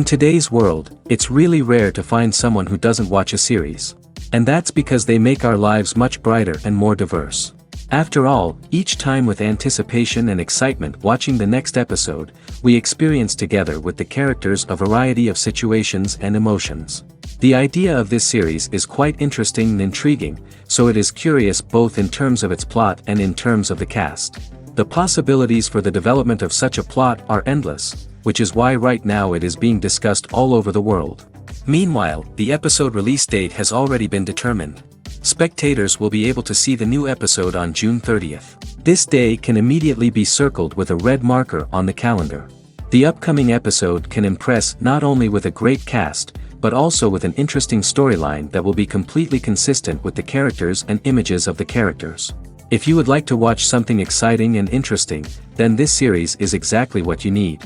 In today's world, it's really rare to find someone who doesn't watch a series. And that's because they make our lives much brighter and more diverse. After all, each time with anticipation and excitement watching the next episode, we experience together with the characters a variety of situations and emotions. The idea of this series is quite interesting and intriguing, so it is curious both in terms of its plot and in terms of the cast. The possibilities for the development of such a plot are endless, which is why right now it is being discussed all over the world. Meanwhile, the episode release date has already been determined. Spectators will be able to see the new episode on June 30th. This day can immediately be circled with a red marker on the calendar. The upcoming episode can impress not only with a great cast, but also with an interesting storyline that will be completely consistent with the characters and images of the characters. If you would like to watch something exciting and interesting, then this series is exactly what you need.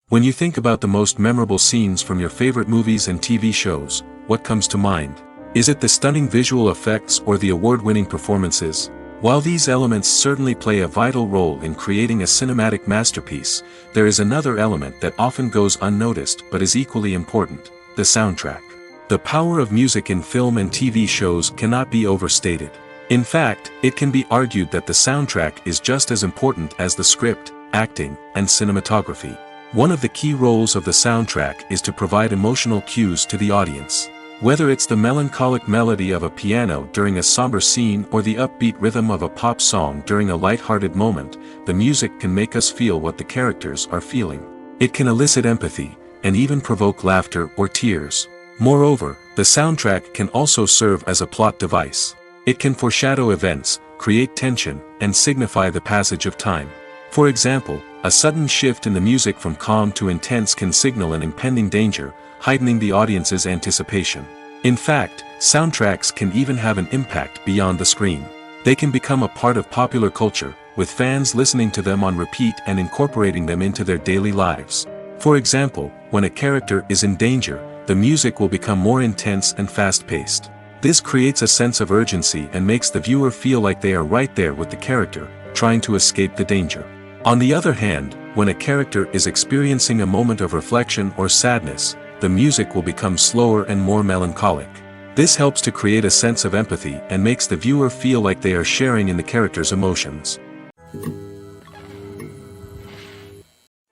When you think about the most memorable scenes from your favorite movies and TV shows, what comes to mind? Is it the stunning visual effects or the award-winning performances? While these elements certainly play a vital role in creating a cinematic masterpiece, there is another element that often goes unnoticed but is equally important: the soundtrack. The power of music in film and TV shows cannot be overstated. In fact, it can be argued that the soundtrack is just as important as the script, acting, and cinematography. One of the key roles of the soundtrack is to provide emotional cues to the audience. Whether it's the melancholic melody of a piano during a somber scene or the upbeat rhythm of a pop song during a light-hearted moment, the music can make us feel what the characters are feeling. It can elicit empathy, and even provoke laughter or tears. Moreover, the soundtrack can also serve as a plot device. It can foreshadow events, create tension, and signify the passage of time. For example, a sudden shift in the music from calm to intense can signal an impending danger, heightening the audience's anticipation. In fact, soundtracks can even have an impact beyond the screen. They can become a part of popular culture, with fans listening to them on repeat and incorporating them into their daily lives. For example, when a character is in danger, the music will become more intense and fast-paced. This creates a sense of urgency and makes the viewer feel like they are right there with the character, trying to escape the danger. On the other hand, when a character is experiencing a moment of reflection or sadness, the music will become slower and more melancholic. This helps to create a sense of empathy and makes the viewer feel like they are sharing in the character's emotions.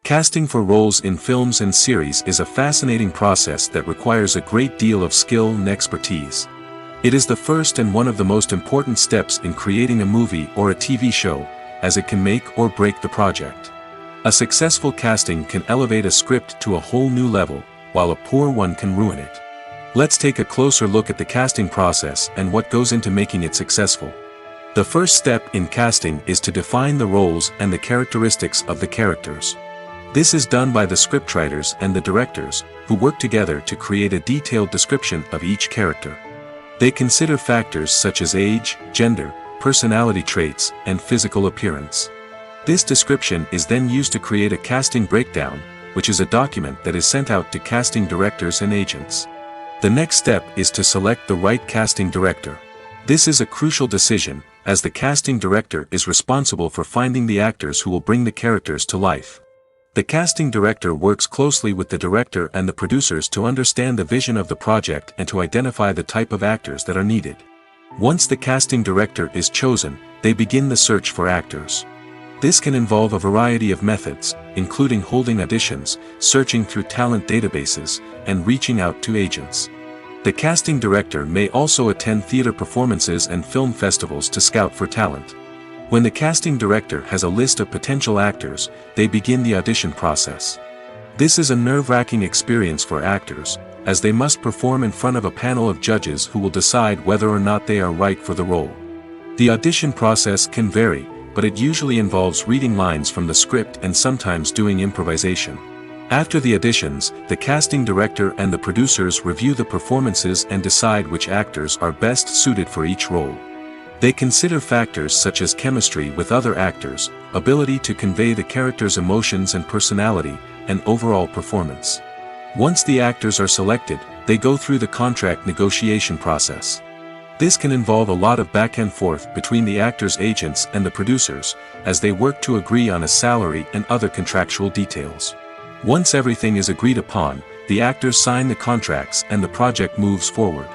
Casting for roles in films and series is a fascinating process that requires a great deal of skill and expertise. It is the first and one of the most important steps in creating a movie or a TV show, as it can make or break the project. A successful casting can elevate a script to a whole new level, while a poor one can ruin it. Let's take a closer look at the casting process and what goes into making it successful. The first step in casting is to define the roles and the characteristics of the characters. This is done by the scriptwriters and the directors, who work together to create a detailed description of each character. They consider factors such as age, gender, personality traits, and physical appearance. This description is then used to create a casting breakdown, which is a document that is sent out to casting directors and agents. The next step is to select the right casting director. This is a crucial decision, as the casting director is responsible for finding the actors who will bring the characters to life. The casting director works closely with the director and the producers to understand the vision of the project and to identify the type of actors that are needed. Once the casting director is chosen, they begin the search for actors. This can involve a variety of methods, including holding auditions, searching through talent databases, and reaching out to agents. The casting director may also attend theater performances and film festivals to scout for talent. When the casting director has a list of potential actors, they begin the audition process. This is a nerve-wracking experience for actors, as they must perform in front of a panel of judges who will decide whether or not they are right for the role. The audition process can vary, but it usually involves reading lines from the script and sometimes doing improvisation. After the auditions, the casting director and the producers review the performances and decide which actors are best suited for each role. They consider factors such as chemistry with other actors, ability to convey the character's emotions and personality, and overall performance. Once the actors are selected, they go through the contract negotiation process. This can involve a lot of back and forth between the actors' agents and the producers, as they work to agree on a salary and other contractual details. Once everything is agreed upon, the actors sign the contracts and the project moves forward.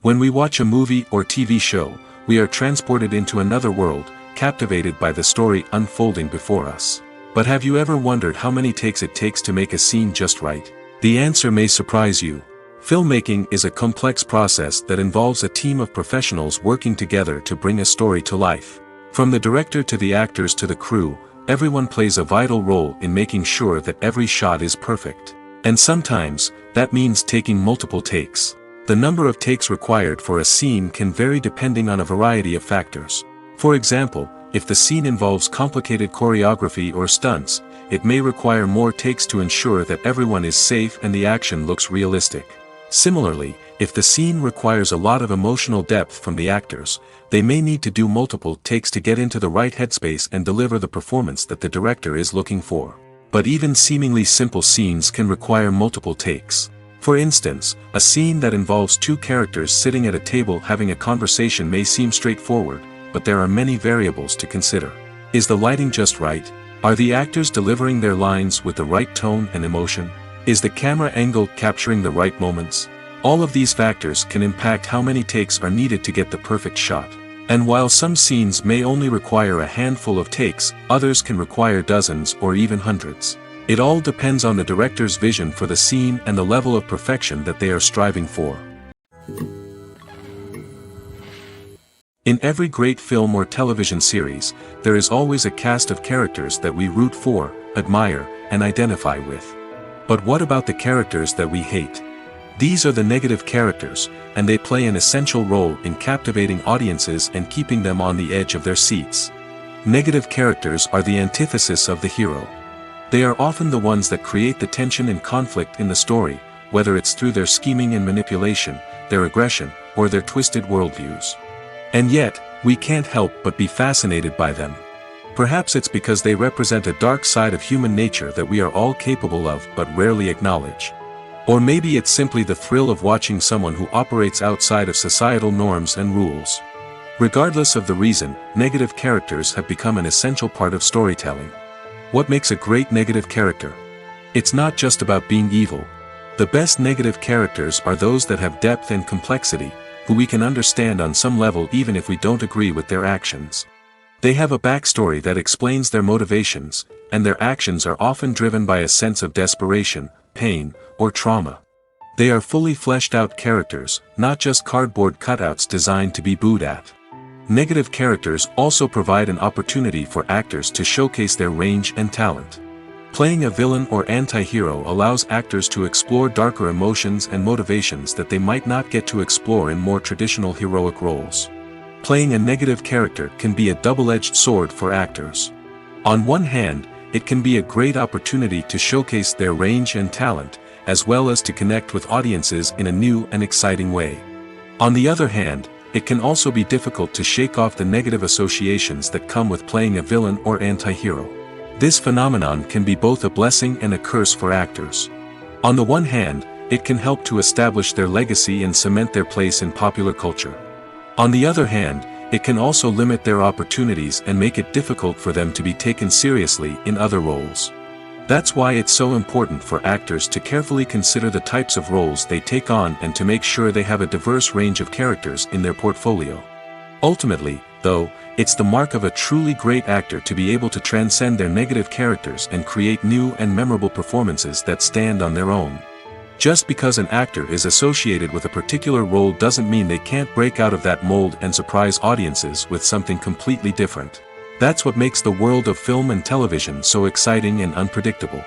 When we watch a movie or TV show, we are transported into another world, captivated by the story unfolding before us. But have you ever wondered how many takes it takes to make a scene just right? The answer may surprise you. Filmmaking is a complex process that involves a team of professionals working together to bring a story to life. From the director to the actors to the crew, everyone plays a vital role in making sure that every shot is perfect. And sometimes, that means taking multiple takes. The number of takes required for a scene can vary depending on a variety of factors. For example, if the scene involves complicated choreography or stunts, it may require more takes to ensure that everyone is safe and the action looks realistic. Similarly, if the scene requires a lot of emotional depth from the actors, they may need to do multiple takes to get into the right headspace and deliver the performance that the director is looking for. But even seemingly simple scenes can require multiple takes. For instance, a scene that involves two characters sitting at a table having a conversation may seem straightforward, but there are many variables to consider. Is the lighting just right? Are the actors delivering their lines with the right tone and emotion? Is the camera angle capturing the right moments? All of these factors can impact how many takes are needed to get the perfect shot. And while some scenes may only require a handful of takes, others can require dozens or even hundreds. It all depends on the director's vision for the scene and the level of perfection that they are striving for. In every great film or television series, there is always a cast of characters that we root for, admire, and identify with. But what about the characters that we hate? These are the negative characters, and they play an essential role in captivating audiences and keeping them on the edge of their seats. Negative characters are the antithesis of the hero. They are often the ones that create the tension and conflict in the story, whether it's through their scheming and manipulation, their aggression, or their twisted worldviews. And yet, we can't help but be fascinated by them. Perhaps it's because they represent a dark side of human nature that we are all capable of but rarely acknowledge. Or maybe it's simply the thrill of watching someone who operates outside of societal norms and rules. Regardless of the reason, negative characters have become an essential part of storytelling. What makes a great negative character? It's not just about being evil. The best negative characters are those that have depth and complexity, who we can understand on some level even if we don't agree with their actions. They have a backstory that explains their motivations, and their actions are often driven by a sense of desperation, pain, or trauma. They are fully fleshed out characters, not just cardboard cutouts designed to be booed at. Negative characters also provide an opportunity for actors to showcase their range and talent. Playing a villain or anti-hero allows actors to explore darker emotions and motivations that they might not get to explore in more traditional heroic roles. Playing a negative character can be a double-edged sword for actors. On one hand, it can be a great opportunity to showcase their range and talent, as well as to connect with audiences in a new and exciting way. On the other hand, it can also be difficult to shake off the negative associations that come with playing a villain or anti-hero. This phenomenon can be both a blessing and a curse for actors. On the one hand, it can help to establish their legacy and cement their place in popular culture. On the other hand, it can also limit their opportunities and make it difficult for them to be taken seriously in other roles. That's why it's so important for actors to carefully consider the types of roles they take on and to make sure they have a diverse range of characters in their portfolio. Ultimately, though, it's the mark of a truly great actor to be able to transcend their negative characters and create new and memorable performances that stand on their own. Just because an actor is associated with a particular role doesn't mean they can't break out of that mold and surprise audiences with something completely different. That's what makes the world of film and television so exciting and unpredictable.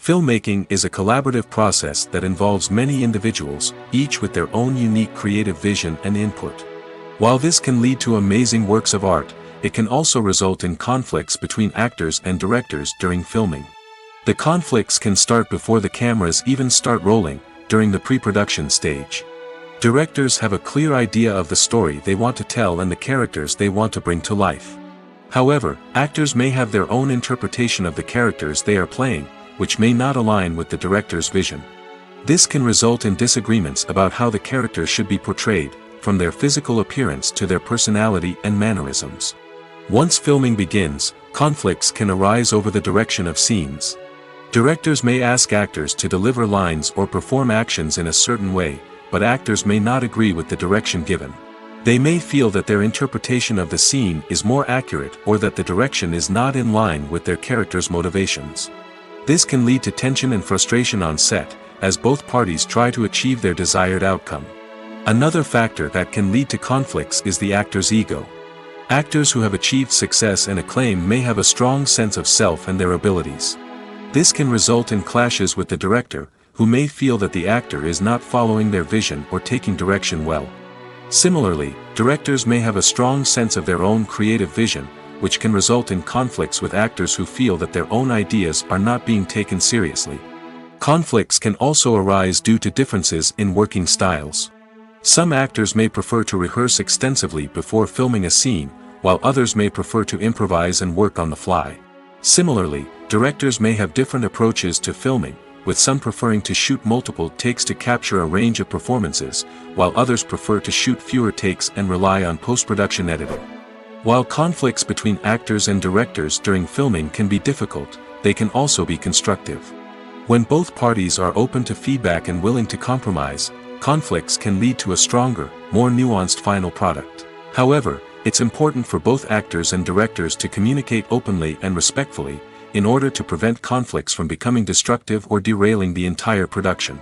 Filmmaking is a collaborative process that involves many individuals, each with their own unique creative vision and input. While this can lead to amazing works of art, it can also result in conflicts between actors and directors during filming. The conflicts can start before the cameras even start rolling, during the pre-production stage. Directors have a clear idea of the story they want to tell and the characters they want to bring to life. However, actors may have their own interpretation of the characters they are playing, which may not align with the director's vision. This can result in disagreements about how the character should be portrayed, from their physical appearance to their personality and mannerisms. Once filming begins, conflicts can arise over the direction of scenes. Directors may ask actors to deliver lines or perform actions in a certain way, but actors may not agree with the direction given. They may feel that their interpretation of the scene is more accurate or that the direction is not in line with their character's motivations. This can lead to tension and frustration on set, as both parties try to achieve their desired outcome. Another factor that can lead to conflicts is the actor's ego. Actors who have achieved success and acclaim may have a strong sense of self and their abilities. This can result in clashes with the director, who may feel that the actor is not following their vision or taking direction well. Similarly, directors may have a strong sense of their own creative vision, which can result in conflicts with actors who feel that their own ideas are not being taken seriously. Conflicts can also arise due to differences in working styles. Some actors may prefer to rehearse extensively before filming a scene, while others may prefer to improvise and work on the fly. Similarly, directors may have different approaches to filming, with some preferring to shoot multiple takes to capture a range of performances, while others prefer to shoot fewer takes and rely on post-production editing. While conflicts between actors and directors during filming can be difficult, they can also be constructive. When both parties are open to feedback and willing to compromise, conflicts can lead to a stronger, more nuanced final product. However, it's important for both actors and directors to communicate openly and respectfully, in order to prevent conflicts from becoming destructive or derailing the entire production.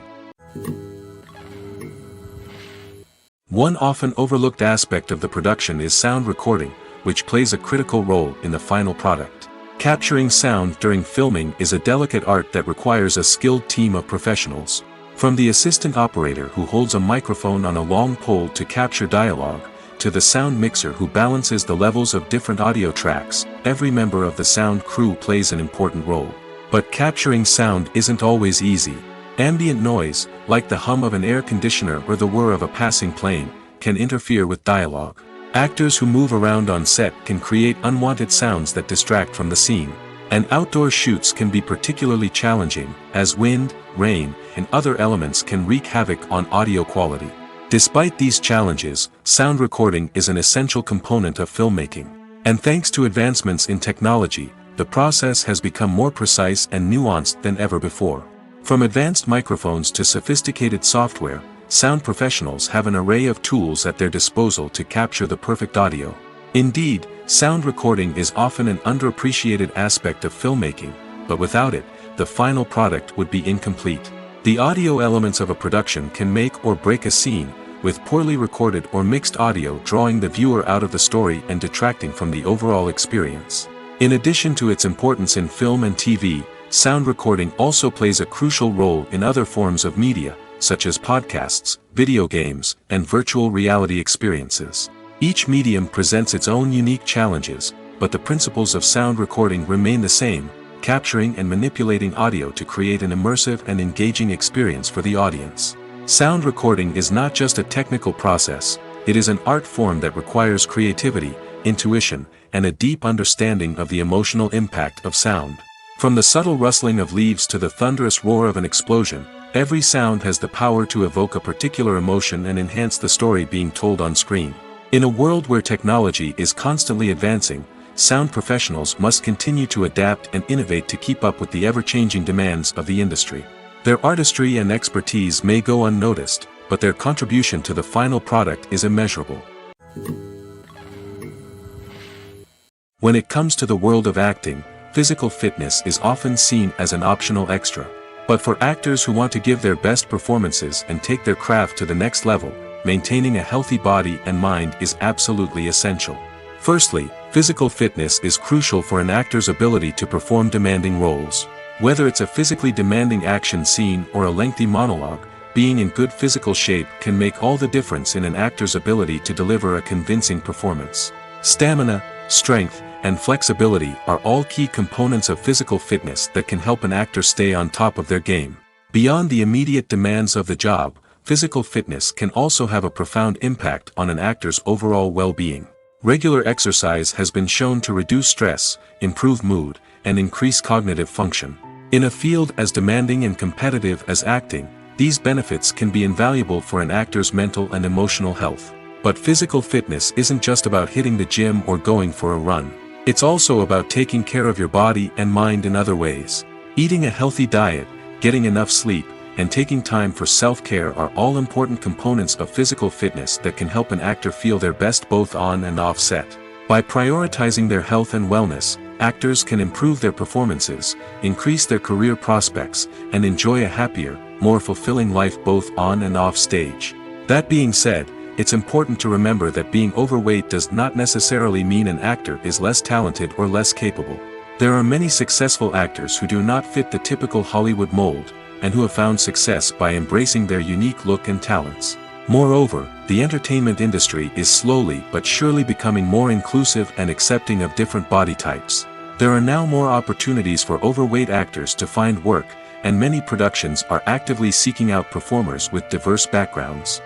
One often overlooked aspect of the production is sound recording, which plays a critical role in the final product. Capturing sound during filming is a delicate art that requires a skilled team of professionals. From the assistant operator who holds a microphone on a long pole to capture dialogue, to the sound mixer who balances the levels of different audio tracks, every member of the sound crew plays an important role. But capturing sound isn't always easy. Ambient noise, like the hum of an air conditioner or the whir of a passing plane, can interfere with dialogue. Actors who move around on set can create unwanted sounds that distract from the scene. And outdoor shoots can be particularly challenging, as wind, rain, and other elements can wreak havoc on audio quality. Despite these challenges, sound recording is an essential component of filmmaking. And thanks to advancements in technology, the process has become more precise and nuanced than ever before. From advanced microphones to sophisticated software, sound professionals have an array of tools at their disposal to capture the perfect audio. Indeed, sound recording is often an underappreciated aspect of filmmaking, but without it, the final product would be incomplete. The audio elements of a production can make or break a scene, with poorly recorded or mixed audio drawing the viewer out of the story and detracting from the overall experience. In addition to its importance in film and TV, sound recording also plays a crucial role in other forms of media, such as podcasts, video games, and virtual reality experiences. Each medium presents its own unique challenges, but the principles of sound recording remain the same: capturing and manipulating audio to create an immersive and engaging experience for the audience. Sound recording is not just a technical process, it is an art form that requires creativity, intuition, and a deep understanding of the emotional impact of sound. From the subtle rustling of leaves to the thunderous roar of an explosion, every sound has the power to evoke a particular emotion and enhance the story being told on screen. In a world where technology is constantly advancing, sound professionals must continue to adapt and innovate to keep up with the ever-changing demands of the industry. Their artistry and expertise may go unnoticed, but their contribution to the final product is immeasurable. When it comes to the world of acting, physical fitness is often seen as an optional extra. But for actors who want to give their best performances and take their craft to the next level, maintaining a healthy body and mind is absolutely essential. Firstly, physical fitness is crucial for an actor's ability to perform demanding roles. Whether it's a physically demanding action scene or a lengthy monologue, being in good physical shape can make all the difference in an actor's ability to deliver a convincing performance. Stamina, strength, and flexibility are all key components of physical fitness that can help an actor stay on top of their game. Beyond the immediate demands of the job, physical fitness can also have a profound impact on an actor's overall well-being. Regular exercise has been shown to reduce stress, improve mood, and increase cognitive function. In a field as demanding and competitive as acting, these benefits can be invaluable for an actor's mental and emotional health. But physical fitness isn't just about hitting the gym or going for a run. It's also about taking care of your body and mind in other ways. Eating a healthy diet, getting enough sleep, and taking time for self-care are all important components of physical fitness that can help an actor feel their best both on and off set. By prioritizing their health and wellness, actors can improve their performances, increase their career prospects, and enjoy a happier, more fulfilling life both on and off stage. That being said, it's important to remember that being overweight does not necessarily mean an actor is less talented or less capable. There are many successful actors who do not fit the typical Hollywood mold, and who have found success by embracing their unique look and talents. Moreover, the entertainment industry is slowly but surely becoming more inclusive and accepting of different body types. There are now more opportunities for overweight actors to find work, and many productions are actively seeking out performers with diverse backgrounds.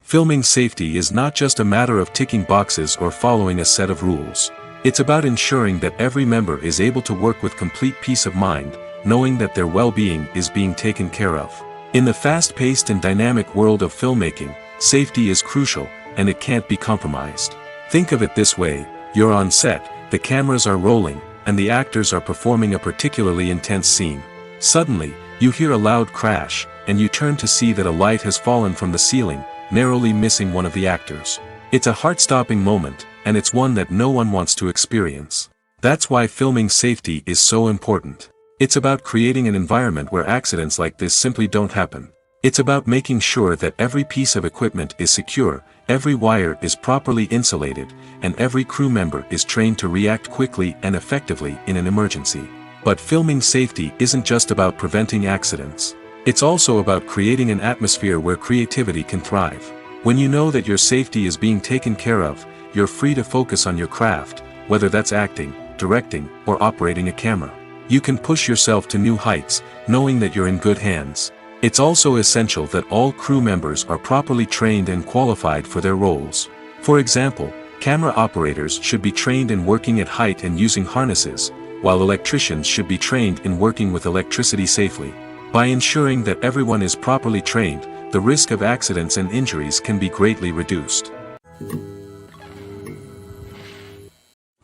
Filming safety is not just a matter of ticking boxes or following a set of rules. It's about ensuring that every member is able to work with complete peace of mind, knowing that their well-being is being taken care of. In the fast-paced and dynamic world of filmmaking, safety is crucial, and it can't be compromised. Think of it this way: you're on set, the cameras are rolling, and the actors are performing a particularly intense scene. Suddenly, you hear a loud crash, and you turn to see that a light has fallen from the ceiling, narrowly missing one of the actors. It's a heart-stopping moment, and it's one that no one wants to experience. That's why filming safety is so important. It's about creating an environment where accidents like this simply don't happen. It's about making sure that every piece of equipment is secure, every wire is properly insulated, and every crew member is trained to react quickly and effectively in an emergency. But filming safety isn't just about preventing accidents. It's also about creating an atmosphere where creativity can thrive. When you know that your safety is being taken care of, you're free to focus on your craft, whether that's acting, directing, or operating a camera. You can push yourself to new heights, knowing that you're in good hands. It's also essential that all crew members are properly trained and qualified for their roles. For example, camera operators should be trained in working at height and using harnesses, while electricians should be trained in working with electricity safely. By ensuring that everyone is properly trained, the risk of accidents and injuries can be greatly reduced.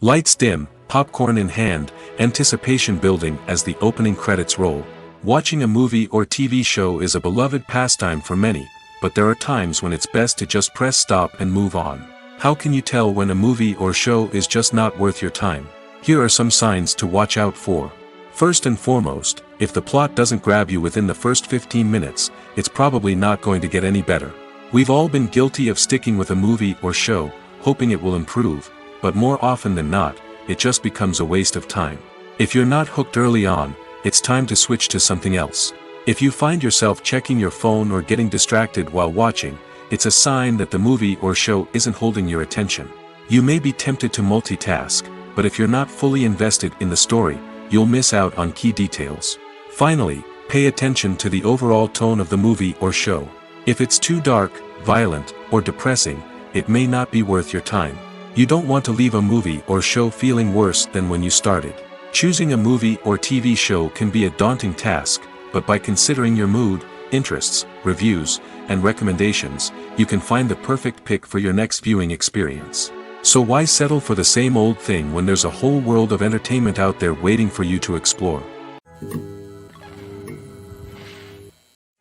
Lights dim, popcorn in hand, anticipation building as the opening credits roll. Watching a movie or TV show is a beloved pastime for many, but there are times when it's best to just press stop and move on. How can you tell when a movie or show is just not worth your time? Here are some signs to watch out for. First and foremost, if the plot doesn't grab you within the first 15 minutes, it's probably not going to get any better. We've all been guilty of sticking with a movie or show, hoping it will improve, but more often than not, it just becomes a waste of time. If you're not hooked early on, it's time to switch to something else. If you find yourself checking your phone or getting distracted while watching, it's a sign that the movie or show isn't holding your attention. You may be tempted to multitask, but if you're not fully invested in the story, you'll miss out on key details. Finally, pay attention to the overall tone of the movie or show. If it's too dark, violent, or depressing, it may not be worth your time. You don't want to leave a movie or show feeling worse than when you started. Choosing a movie or TV show can be a daunting task, but by considering your mood, interests, reviews, and recommendations, you can find the perfect pick for your next viewing experience. So why settle for the same old thing when there's a whole world of entertainment out there waiting for you to explore?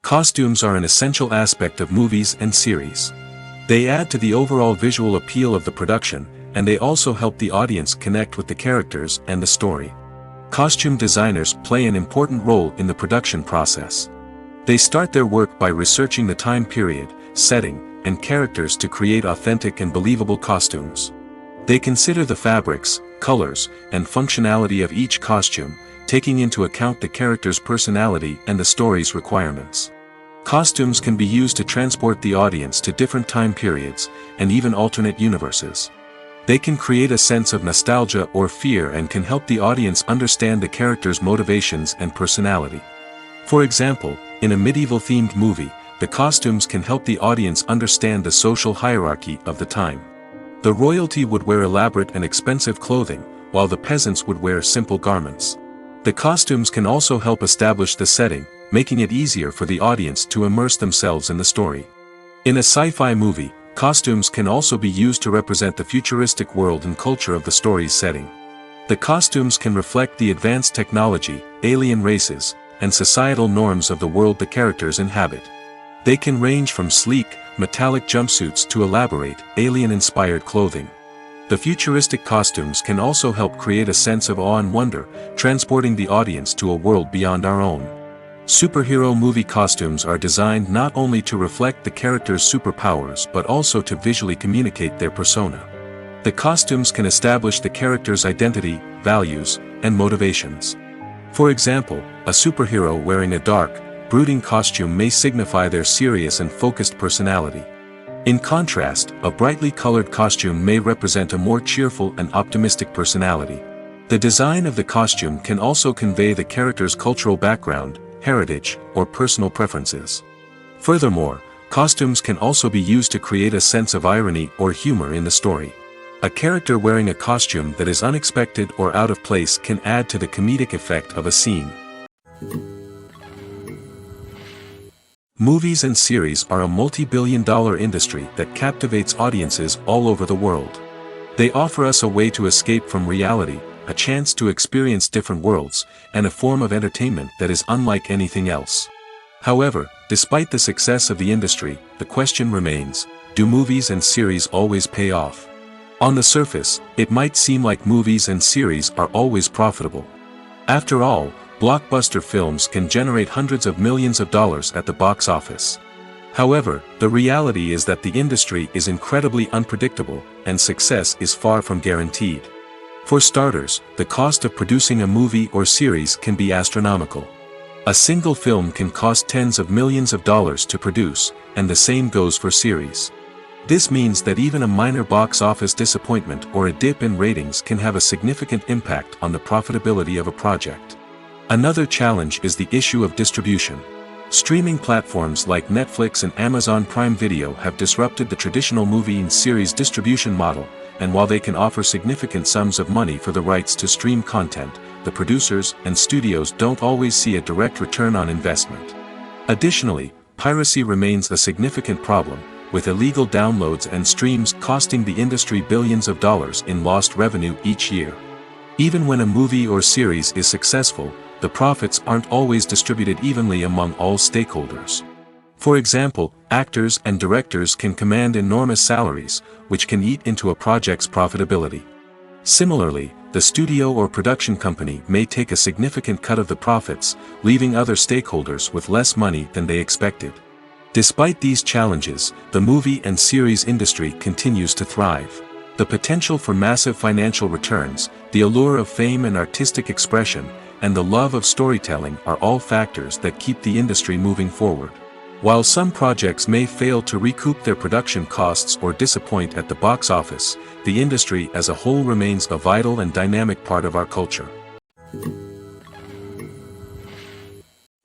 Costumes are an essential aspect of movies and series. They add to the overall visual appeal of the production, and they also help the audience connect with the characters and the story. Costume designers play an important role in the production process. They start their work by researching the time period, setting, and characters to create authentic and believable costumes. They consider the fabrics, colors, and functionality of each costume, taking into account the character's personality and the story's requirements. Costumes can be used to transport the audience to different time periods, and even alternate universes. They can create a sense of nostalgia or fear and can help the audience understand the character's motivations and personality. For example, in a medieval-themed movie, the costumes can help the audience understand the social hierarchy of the time. The royalty would wear elaborate and expensive clothing, while the peasants would wear simple garments. The costumes can also help establish the setting, making it easier for the audience to immerse themselves in the story. In a sci-fi movie, costumes can also be used to represent the futuristic world and culture of the story's setting. The costumes can reflect the advanced technology, alien races, and societal norms of the world the characters inhabit. They can range from sleek, metallic jumpsuits to elaborate, alien-inspired clothing. The futuristic costumes can also help create a sense of awe and wonder, transporting the audience to a world beyond our own. Superhero movie costumes are designed not only to reflect the character's superpowers but also to visually communicate their persona. The costumes can establish the character's identity, values, and motivations. For example, a superhero wearing a dark, brooding costume may signify their serious and focused personality. In contrast, a brightly colored costume may represent a more cheerful and optimistic personality. The design of the costume can also convey the character's cultural background, heritage, or personal preferences. Furthermore, costumes can also be used to create a sense of irony or humor in the story. A character wearing a costume that is unexpected or out of place can add to the comedic effect of a scene. Movies and series are a multi-billion-dollar industry that captivates audiences all over the world. They offer us a way to escape from reality, a chance to experience different worlds, and a form of entertainment that is unlike anything else. However, despite the success of the industry, the question remains, do movies and series always pay off? On the surface, it might seem like movies and series are always profitable. After all, blockbuster films can generate hundreds of millions of dollars at the box office. However, the reality is that the industry is incredibly unpredictable, and success is far from guaranteed. For starters, the cost of producing a movie or series can be astronomical. A single film can cost tens of millions of dollars to produce, and the same goes for series. This means that even a minor box office disappointment or a dip in ratings can have a significant impact on the profitability of a project. Another challenge is the issue of distribution. Streaming platforms like Netflix and Amazon Prime Video have disrupted the traditional movie and series distribution model, and while they can offer significant sums of money for the rights to stream content, the producers and studios don't always see a direct return on investment. Additionally, piracy remains a significant problem, with illegal downloads and streams costing the industry billions of dollars in lost revenue each year. Even when a movie or series is successful, the profits aren't always distributed evenly among all stakeholders. For example, actors and directors can command enormous salaries, which can eat into a project's profitability. Similarly, the studio or production company may take a significant cut of the profits, leaving other stakeholders with less money than they expected. Despite these challenges, the movie and series industry continues to thrive. The potential for massive financial returns, the allure of fame and artistic expression, and the love of storytelling are all factors that keep the industry moving forward. While some projects may fail to recoup their production costs or disappoint at the box office, the industry as a whole remains a vital and dynamic part of our culture.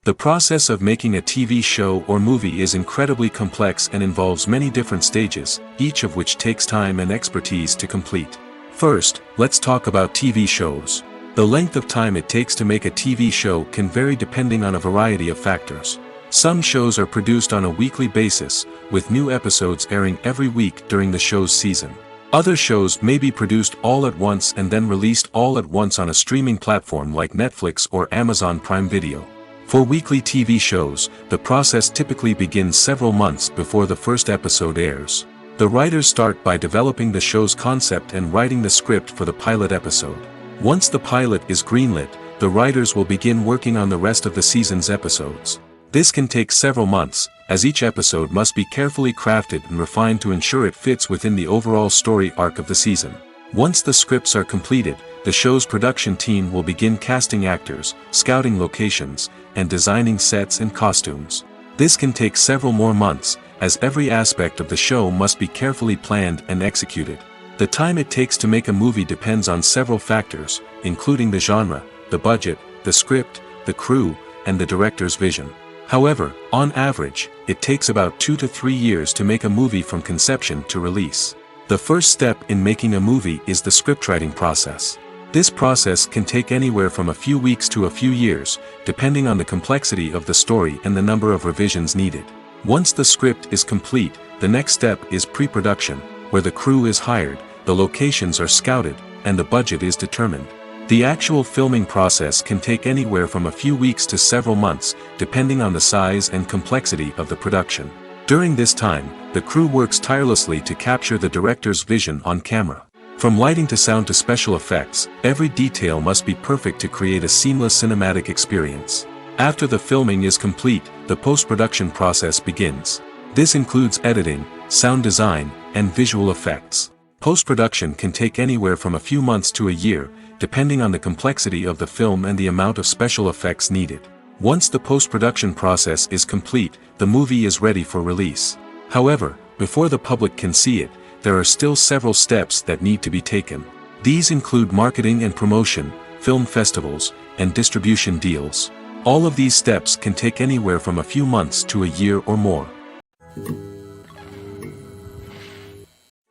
The process of making a TV show or movie is incredibly complex and involves many different stages, each of which takes time and expertise to complete. First, let's talk about TV shows. The length of time it takes to make a TV show can vary depending on a variety of factors. Some shows are produced on a weekly basis, with new episodes airing every week during the show's season. Other shows may be produced all at once and then released all at once on a streaming platform like Netflix or Amazon Prime Video. For weekly TV shows, the process typically begins several months before the first episode airs. The writers start by developing the show's concept and writing the script for the pilot episode. Once the pilot is greenlit, the writers will begin working on the rest of the season's episodes. This can take several months, as each episode must be carefully crafted and refined to ensure it fits within the overall story arc of the season. Once the scripts are completed, the show's production team will begin casting actors, scouting locations, and designing sets and costumes. This can take several more months, as every aspect of the show must be carefully planned and executed. The time it takes to make a movie depends on several factors, including the genre, the budget, the script, the crew, and the director's vision. However, on average, it takes about 2 to 3 years to make a movie from conception to release. The first step in making a movie is the scriptwriting process. This process can take anywhere from a few weeks to a few years, depending on the complexity of the story and the number of revisions needed. Once the script is complete, the next step is pre-production, where the crew is hired, the locations are scouted, and the budget is determined. The actual filming process can take anywhere from a few weeks to several months, depending on the size and complexity of the production. During this time, the crew works tirelessly to capture the director's vision on camera. From lighting to sound to special effects, every detail must be perfect to create a seamless cinematic experience. After the filming is complete, the post-production process begins. This includes editing, sound design, and visual effects. Post-production can take anywhere from a few months to a year, depending on the complexity of the film and the amount of special effects needed. Once the post-production process is complete, the movie is ready for release. However, before the public can see it, there are still several steps that need to be taken. These include marketing and promotion, film festivals, and distribution deals. All of these steps can take anywhere from a few months to a year or more.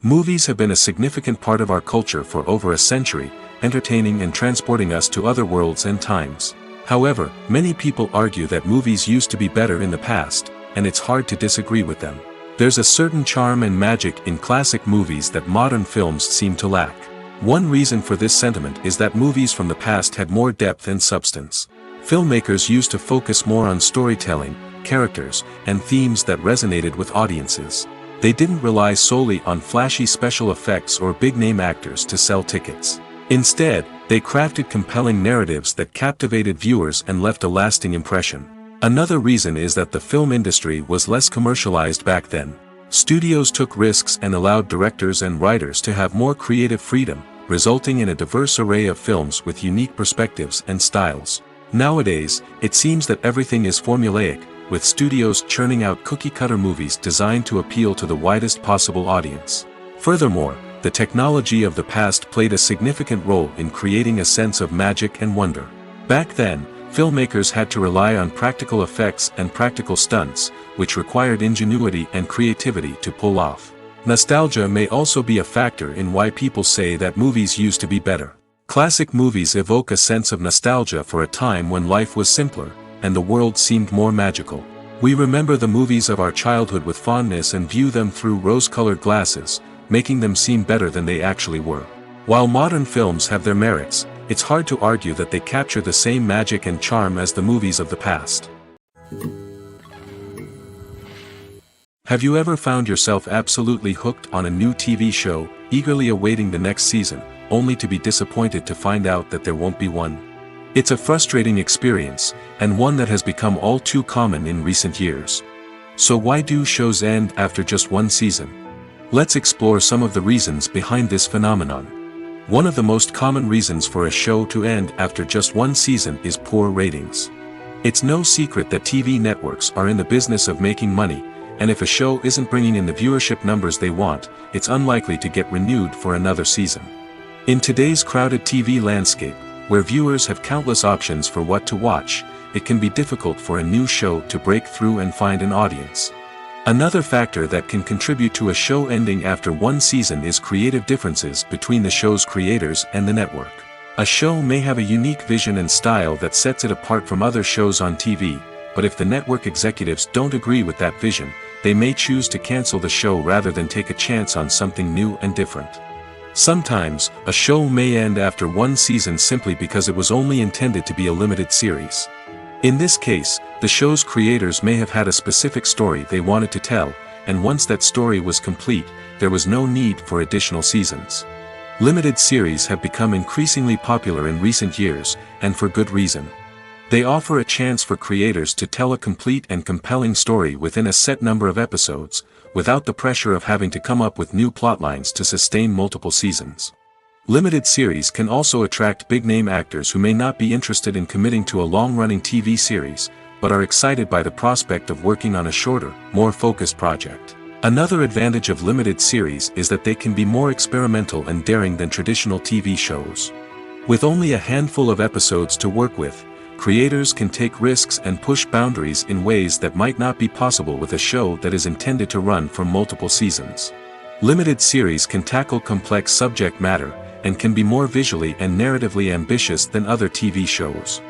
Movies have been a significant part of our culture for over a century, entertaining and transporting us to other worlds and times. However, many people argue that movies used to be better in the past, and it's hard to disagree with them. There's a certain charm and magic in classic movies that modern films seem to lack. One reason for this sentiment is that movies from the past had more depth and substance. Filmmakers used to focus more on storytelling, characters, and themes that resonated with audiences. They didn't rely solely on flashy special effects or big-name actors to sell tickets. Instead, they crafted compelling narratives that captivated viewers and left a lasting impression. Another reason is that the film industry was less commercialized back then. Studios took risks and allowed directors and writers to have more creative freedom, resulting in a diverse array of films with unique perspectives and styles. Nowadays, it seems that everything is formulaic, with studios churning out cookie-cutter movies designed to appeal to the widest possible audience. Furthermore, the technology of the past played a significant role in creating a sense of magic and wonder. Back then, filmmakers had to rely on practical effects and practical stunts, which required ingenuity and creativity to pull off. Nostalgia may also be a factor in why people say that movies used to be better. Classic movies evoke a sense of nostalgia for a time when life was simpler, and the world seemed more magical. We remember the movies of our childhood with fondness and view them through rose-colored glasses, making them seem better than they actually were. While modern films have their merits, it's hard to argue that they capture the same magic and charm as the movies of the past. Have you ever found yourself absolutely hooked on a new TV show, eagerly awaiting the next season, only to be disappointed to find out that there won't be one? It's a frustrating experience, and one that has become all too common in recent years. So why do shows end after just one season? Let's explore some of the reasons behind this phenomenon. One of the most common reasons for a show to end after just one season is poor ratings. It's no secret that TV networks are in the business of making money, and if a show isn't bringing in the viewership numbers they want, it's unlikely to get renewed for another season. In today's crowded TV landscape, where viewers have countless options for what to watch, it can be difficult for a new show to break through and find an audience. Another factor that can contribute to a show ending after one season is creative differences between the show's creators and the network. A show may have a unique vision and style that sets it apart from other shows on TV, but if the network executives don't agree with that vision, they may choose to cancel the show rather than take a chance on something new and different. Sometimes, a show may end after one season simply because it was only intended to be a limited series. In this case, the show's creators may have had a specific story they wanted to tell, and once that story was complete, there was no need for additional seasons. Limited series have become increasingly popular in recent years, and for good reason. They offer a chance for creators to tell a complete and compelling story within a set number of episodes, without the pressure of having to come up with new plotlines to sustain multiple seasons. Limited series can also attract big-name actors who may not be interested in committing to a long-running TV series, but are excited by the prospect of working on a shorter, more focused project. Another advantage of limited series is that they can be more experimental and daring than traditional TV shows. With only a handful of episodes to work with, creators can take risks and push boundaries in ways that might not be possible with a show that is intended to run for multiple seasons. Limited series can tackle complex subject matter, and can be more visually and narratively ambitious than other TV shows.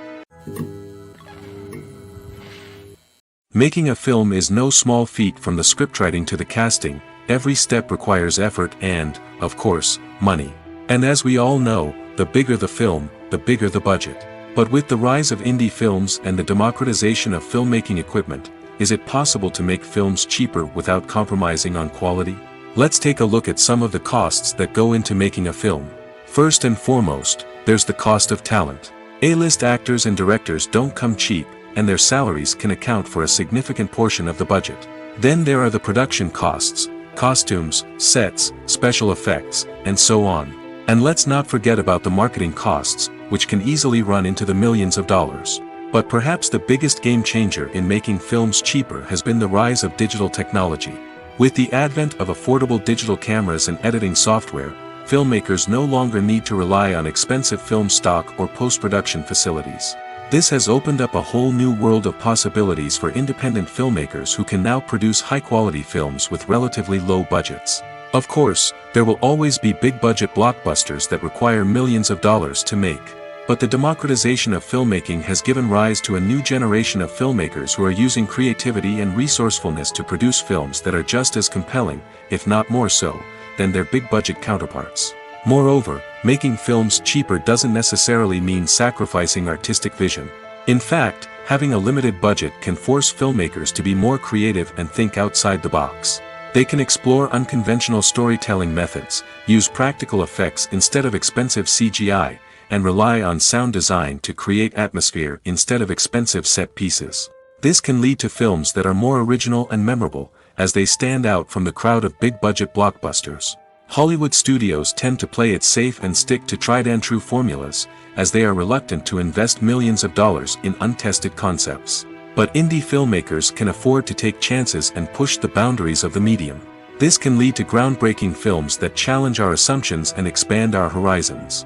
Making a film is no small feat. From the scriptwriting to the casting, every step requires effort and, of course, money. And as we all know, the bigger the film, the bigger the budget. But with the rise of indie films and the democratization of filmmaking equipment, is it possible to make films cheaper without compromising on quality? Let's take a look at some of the costs that go into making a film. First and foremost, there's the cost of talent. A-list actors and directors don't come cheap, and their salaries can account for a significant portion of the budget. Then there are the production costs, costumes, sets, special effects, and so on. And let's not forget about the marketing costs, which can easily run into the millions of dollars. But perhaps the biggest game changer in making films cheaper has been the rise of digital technology. With the advent of affordable digital cameras and editing software, filmmakers no longer need to rely on expensive film stock or post-production facilities. This has opened up a whole new world of possibilities for independent filmmakers who can now produce high-quality films with relatively low budgets. Of course, there will always be big-budget blockbusters that require millions of dollars to make. But the democratization of filmmaking has given rise to a new generation of filmmakers who are using creativity and resourcefulness to produce films that are just as compelling, if not more so, than their big-budget counterparts. Moreover, making films cheaper doesn't necessarily mean sacrificing artistic vision. In fact, having a limited budget can force filmmakers to be more creative and think outside the box. They can explore unconventional storytelling methods, use practical effects instead of expensive CGI, and rely on sound design to create atmosphere instead of expensive set pieces. This can lead to films that are more original and memorable, as they stand out from the crowd of big-budget blockbusters. Hollywood studios tend to play it safe and stick to tried-and-true formulas, as they are reluctant to invest millions of dollars in untested concepts. But indie filmmakers can afford to take chances and push the boundaries of the medium. This can lead to groundbreaking films that challenge our assumptions and expand our horizons.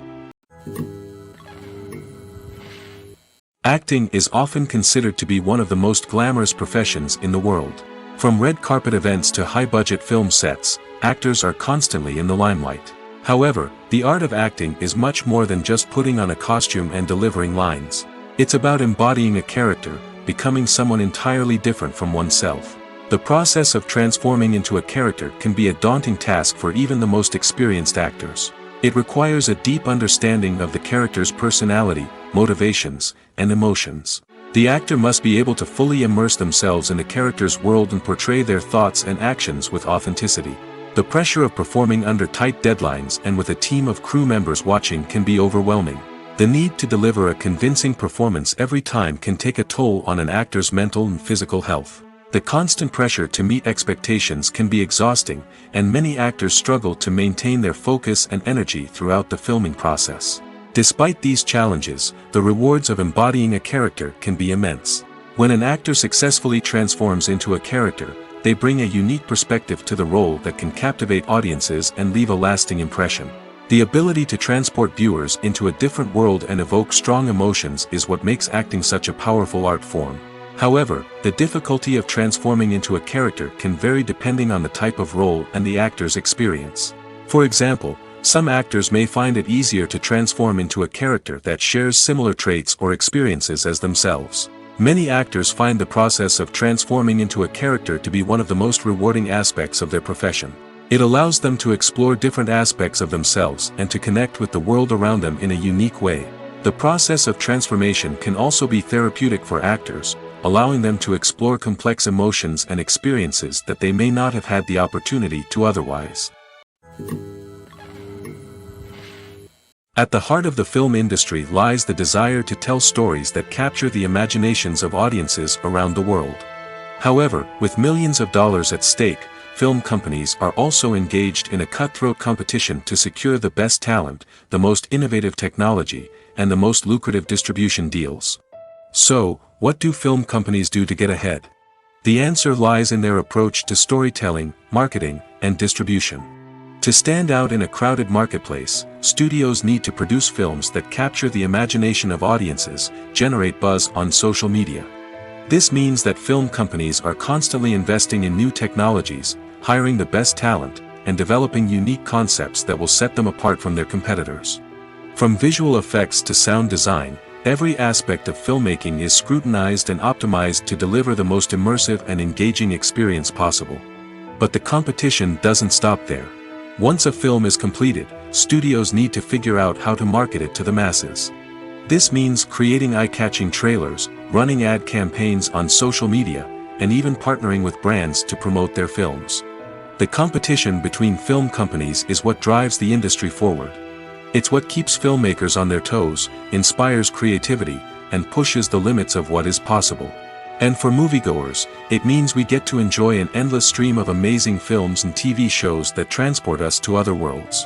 Acting is often considered to be one of the most glamorous professions in the world. From red carpet events to high-budget film sets, actors are constantly in the limelight. However, the art of acting is much more than just putting on a costume and delivering lines. It's about embodying a character, becoming someone entirely different from oneself. The process of transforming into a character can be a daunting task for even the most experienced actors. It requires a deep understanding of the character's personality, motivations, and emotions. The actor must be able to fully immerse themselves in the character's world and portray their thoughts and actions with authenticity. The pressure of performing under tight deadlines and with a team of crew members watching can be overwhelming. The need to deliver a convincing performance every time can take a toll on an actor's mental and physical health. The constant pressure to meet expectations can be exhausting, and many actors struggle to maintain their focus and energy throughout the filming process. Despite these challenges, the rewards of embodying a character can be immense. When an actor successfully transforms into a character, they bring a unique perspective to the role that can captivate audiences and leave a lasting impression. The ability to transport viewers into a different world and evoke strong emotions is what makes acting such a powerful art form. However, the difficulty of transforming into a character can vary depending on the type of role and the actor's experience. For example, some actors may find it easier to transform into a character that shares similar traits or experiences as themselves. Many actors find the process of transforming into a character to be one of the most rewarding aspects of their profession. It allows them to explore different aspects of themselves and to connect with the world around them in a unique way. The process of transformation can also be therapeutic for actors, allowing them to explore complex emotions and experiences that they may not have had the opportunity to otherwise. At the heart of the film industry lies the desire to tell stories that capture the imaginations of audiences around the world. However, with millions of dollars at stake, film companies are also engaged in a cutthroat competition to secure the best talent, the most innovative technology, and the most lucrative distribution deals. So, what do film companies do to get ahead? The answer lies in their approach to storytelling, marketing, and distribution. To stand out in a crowded marketplace, studios need to produce films that capture the imagination of audiences, generate buzz on social media. This means that film companies are constantly investing in new technologies, hiring the best talent, and developing unique concepts that will set them apart from their competitors. From visual effects to sound design, every aspect of filmmaking is scrutinized and optimized to deliver the most immersive and engaging experience possible. But the competition doesn't stop there. Once a film is completed, studios need to figure out how to market it to the masses. This means creating eye-catching trailers, running ad campaigns on social media, and even partnering with brands to promote their films. The competition between film companies is what drives the industry forward. It's what keeps filmmakers on their toes, inspires creativity, and pushes the limits of what is possible. And for moviegoers, it means we get to enjoy an endless stream of amazing films and TV shows that transport us to other worlds.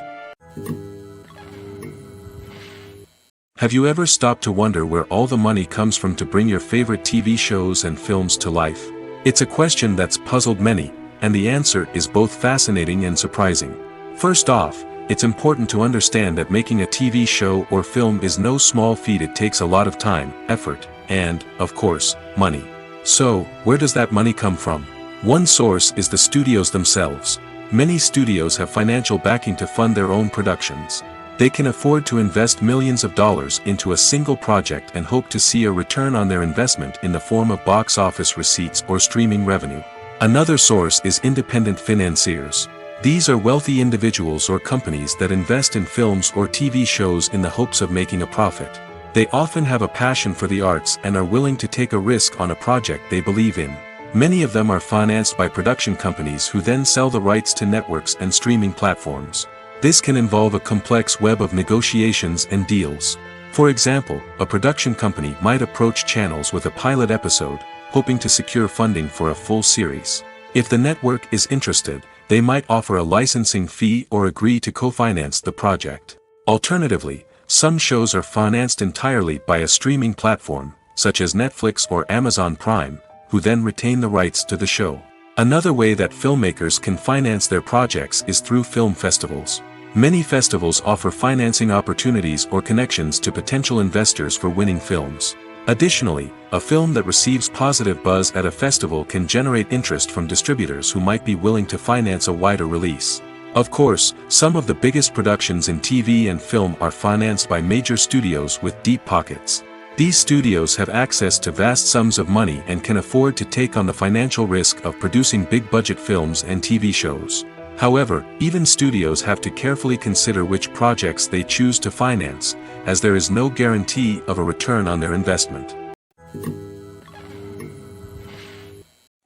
Have you ever stopped to wonder where all the money comes from to bring your favorite TV shows and films to life? It's a question that's puzzled many, and the answer is both fascinating and surprising. First off, it's important to understand that making a TV show or film is no small feat. It takes a lot of time, effort, and, of course, money. So, where does that money come from? One source is the studios themselves. Many studios have financial backing to fund their own productions. They can afford to invest millions of dollars into a single project and hope to see a return on their investment in the form of box office receipts or streaming revenue. Another source is independent financiers. These are wealthy individuals or companies that invest in films or TV shows in the hopes of making a profit. They often have a passion for the arts and are willing to take a risk on a project they believe in. Many of them are financed by production companies who then sell the rights to networks and streaming platforms. This can involve a complex web of negotiations and deals. For example, a production company might approach channels with a pilot episode, hoping to secure funding for a full series. If the network is interested, they might offer a licensing fee or agree to co-finance the project. Alternatively, some shows are financed entirely by a streaming platform, such as Netflix or Amazon Prime, who then retain the rights to the show. Another way that filmmakers can finance their projects is through film festivals. Many festivals offer financing opportunities or connections to potential investors for winning films. Additionally, a film that receives positive buzz at a festival can generate interest from distributors who might be willing to finance a wider release. Of course, some of the biggest productions in TV and film are financed by major studios with deep pockets. These studios have access to vast sums of money and can afford to take on the financial risk of producing big-budget films and TV shows. However, even studios have to carefully consider which projects they choose to finance, as there is no guarantee of a return on their investment.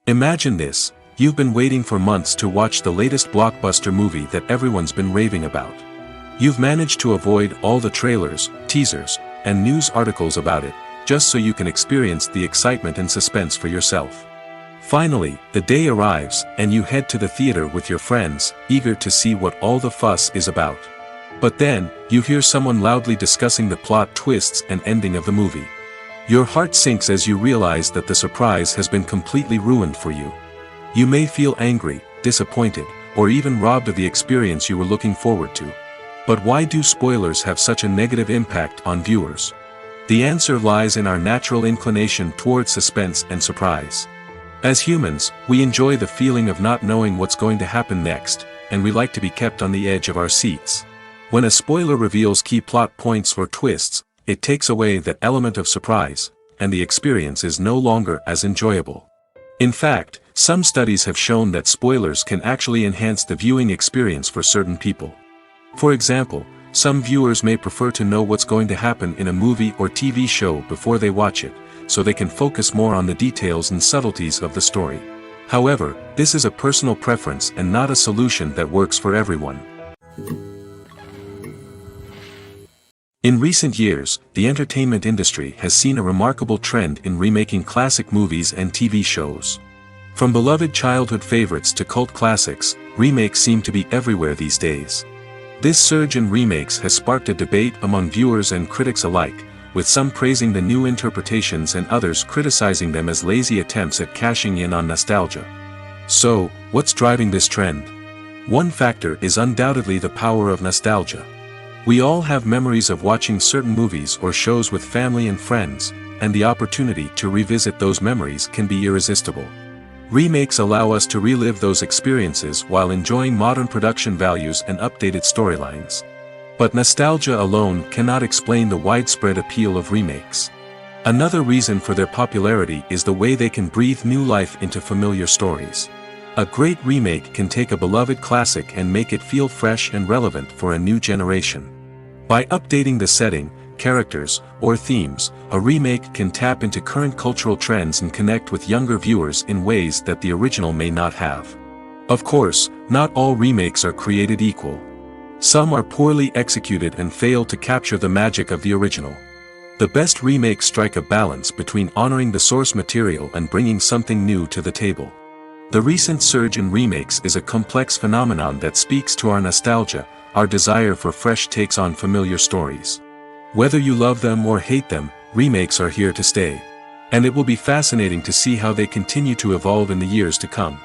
Imagine this: you've been waiting for months to watch the latest blockbuster movie that everyone's been raving about. You've managed to avoid all the trailers, teasers, and news articles about it, just so you can experience the excitement and suspense for yourself. Finally, the day arrives, and you head to the theater with your friends, eager to see what all the fuss is about. But then, you hear someone loudly discussing the plot twists and ending of the movie. Your heart sinks as you realize that the surprise has been completely ruined for you. You may feel angry, disappointed, or even robbed of the experience you were looking forward to. But why do spoilers have such a negative impact on viewers? The answer lies in our natural inclination toward suspense and surprise. As humans, we enjoy the feeling of not knowing what's going to happen next, and we like to be kept on the edge of our seats. When a spoiler reveals key plot points or twists, it takes away that element of surprise, and the experience is no longer as enjoyable. In fact, some studies have shown that spoilers can actually enhance the viewing experience for certain people. For example, some viewers may prefer to know what's going to happen in a movie or TV show before they watch it, so they can focus more on the details and subtleties of the story. However, this is a personal preference and not a solution that works for everyone. In recent years, the entertainment industry has seen a remarkable trend in remaking classic movies and TV shows. From beloved childhood favorites to cult classics, remakes seem to be everywhere these days. This surge in remakes has sparked a debate among viewers and critics alike, with some praising the new interpretations and others criticizing them as lazy attempts at cashing in on nostalgia. So, what's driving this trend? One factor is undoubtedly the power of nostalgia. We all have memories of watching certain movies or shows with family and friends, and the opportunity to revisit those memories can be irresistible. Remakes allow us to relive those experiences while enjoying modern production values and updated storylines. But nostalgia alone cannot explain the widespread appeal of remakes. Another reason for their popularity is the way they can breathe new life into familiar stories. A great remake can take a beloved classic and make it feel fresh and relevant for a new generation. By updating the setting, characters, or themes, a remake can tap into current cultural trends and connect with younger viewers in ways that the original may not have. Of course, not all remakes are created equal. Some are poorly executed and fail to capture the magic of the original. The best remakes strike a balance between honoring the source material and bringing something new to the table. The recent surge in remakes is a complex phenomenon that speaks to our nostalgia, our desire for fresh takes on familiar stories. Whether you love them or hate them, remakes are here to stay. And it will be fascinating to see how they continue to evolve in the years to come.